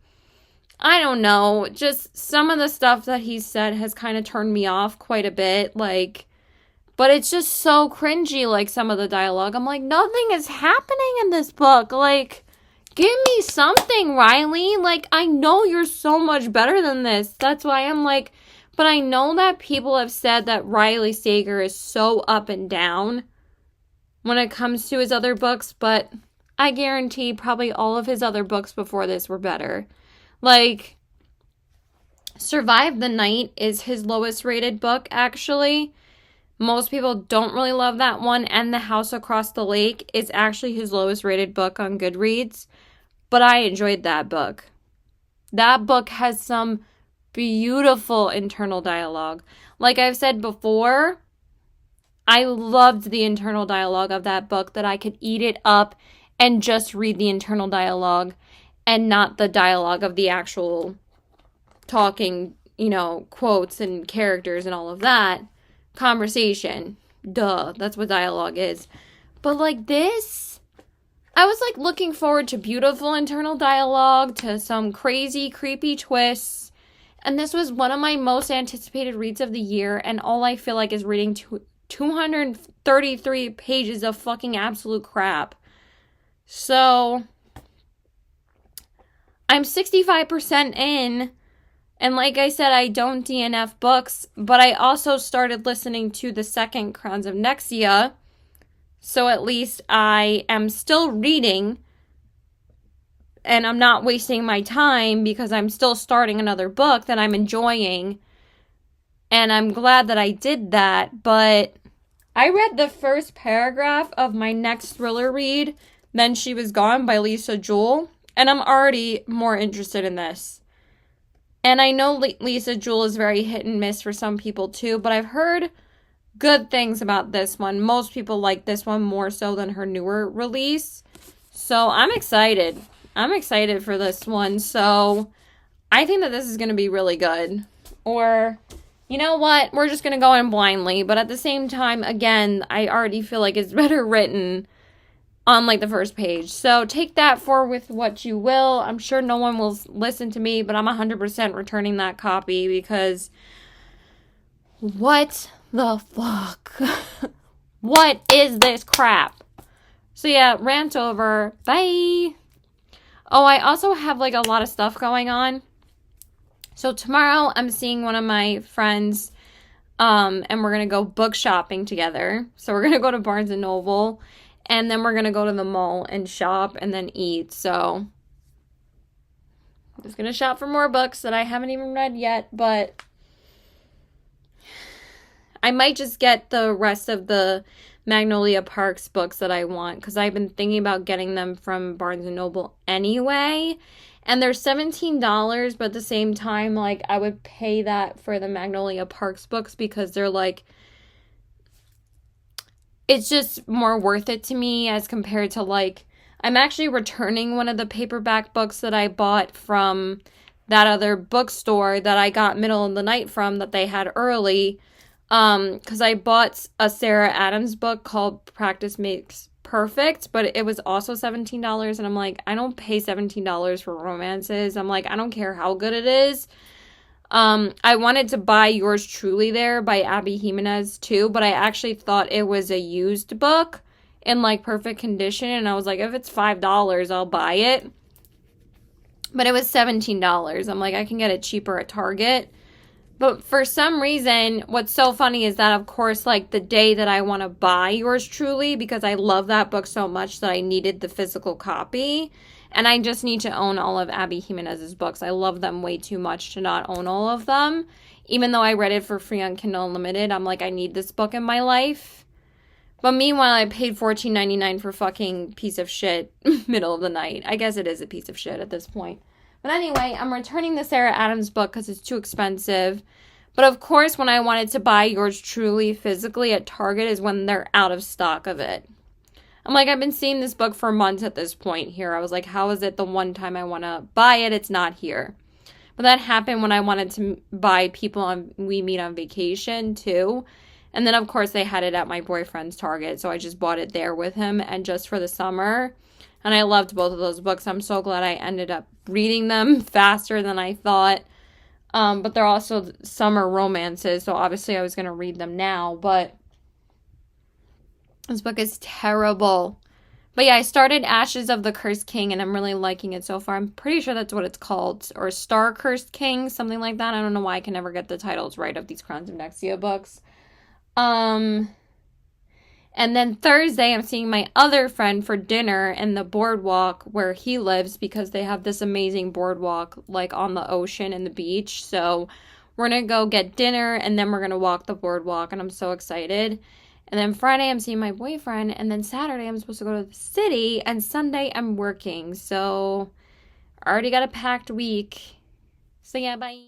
I don't know, just some of the stuff that he said has kind of turned me off quite a bit, like, but it's just so cringy, like, some of the dialogue. I'm like, nothing is happening in this book. Like, give me something, Riley. Like, I know you're so much better than this. That's why I'm like, but I know that people have said that Riley Sager is so up and down when it comes to his other books, but I guarantee probably all of his other books before this were better. Like, Survive the Night is his lowest rated book, actually. Most people don't really love that one, and The House Across the Lake is actually his lowest rated book on Goodreads, but I enjoyed that book. That book has some beautiful internal dialogue. Like I've said before, I loved the internal dialogue of that book, that I could eat it up and just read the internal dialogue and not the dialogue of the actual talking, quotes and characters and all of that. Conversation. Duh, that's what dialogue is. But like this, I was like looking forward to beautiful internal dialogue, to some crazy, creepy twists. And this was one of my most anticipated reads of the year. And all I feel like is reading 233 pages of fucking absolute crap. So I'm 65% in. And like I said, I don't DNF books, but I also started listening to the second Crowns of Nexia. So at least I am still reading and I'm not wasting my time because I'm still starting another book that I'm enjoying. And I'm glad that I did that. But I read the first paragraph of my next thriller read, Then She Was Gone by Lisa Jewell, and I'm already more interested in this. And I know Lisa Jewell is very hit and miss for some people too, but I've heard good things about this one. Most people like this one more so than her newer release. So I'm excited. I'm excited for this one. So I think that this is going to be really good. Or, you know what? We're just going to go in blindly. But at the same time, again, I already feel like it's better written on like the first page. So take that for with what you will. I'm sure no one will listen to me, but I'm 100% returning that copy because what the fuck? What is this crap? So yeah, rant over. Bye. Oh, I also have like a lot of stuff going on. So tomorrow I'm seeing one of my friends and we're going to go book shopping together. So we're going to go to Barnes & Noble. And then we're going to go to the mall and shop and then eat. So I'm just going to shop for more books that I haven't even read yet. But I might just get the rest of the Magnolia Parks books that I want. Because I've been thinking about getting them from Barnes & Noble anyway. And they're $17. But at the same time, like, I would pay that for the Magnolia Parks books. Because they're like, it's just more worth it to me as compared to like, I'm actually returning one of the paperback books that I bought from that other bookstore that I got middle of the night from that they had early. Because I bought a Sarah Adams book called Practice Makes Perfect, but it was also $17. And I'm like, I don't pay $17 for romances. I'm like, I don't care how good it is. I wanted to buy Yours Truly there by Abby Jimenez too, but I actually thought it was a used book in like perfect condition. And I was like, if it's $5, I'll buy it. But it was $17. I'm like, I can get it cheaper at Target. But for some reason, what's so funny is that, of course, like the day that I want to buy Yours Truly, because I love that book so much that I needed the physical copy. And I just need to own all of Abby Jimenez's books. I love them way too much to not own all of them. Even though I read it for free on Kindle Unlimited, I'm like, I need this book in my life. But meanwhile, I paid $14.99 for fucking piece of shit middle of the night. I guess it is a piece of shit at this point. But anyway, I'm returning the Sarah Adams book because it's too expensive. But of course, when I wanted to buy Yours Truly physically at Target is when they're out of stock of it. I'm like, I've been seeing this book for months at this point here. I was like, how is it the one time I want to buy it, it's not here? But that happened when I wanted to buy People We Meet on Vacation too. And then, of course, they had it at my boyfriend's Target. So I just bought it there with him and just for the summer. And I loved both of those books. I'm so glad I ended up reading them faster than I thought. But they're also summer romances. So obviously I was going to read them now. But this book is terrible. But yeah, I started Ashes of the Cursed King, and I'm really liking it so far. I'm pretty sure that's what it's called. Or Star Cursed King, something like that. I don't know why I can never get the titles right of these Crowns of Nexia books. And then Thursday, I'm seeing my other friend for dinner in the boardwalk where he lives because they have this amazing boardwalk like on the ocean and the beach. So we're going to go get dinner, and then we're going to walk the boardwalk, and I'm so excited. And then Friday, I'm seeing my boyfriend. And then Saturday, I'm supposed to go to the city. And Sunday, I'm working. So I already got a packed week. So yeah, bye.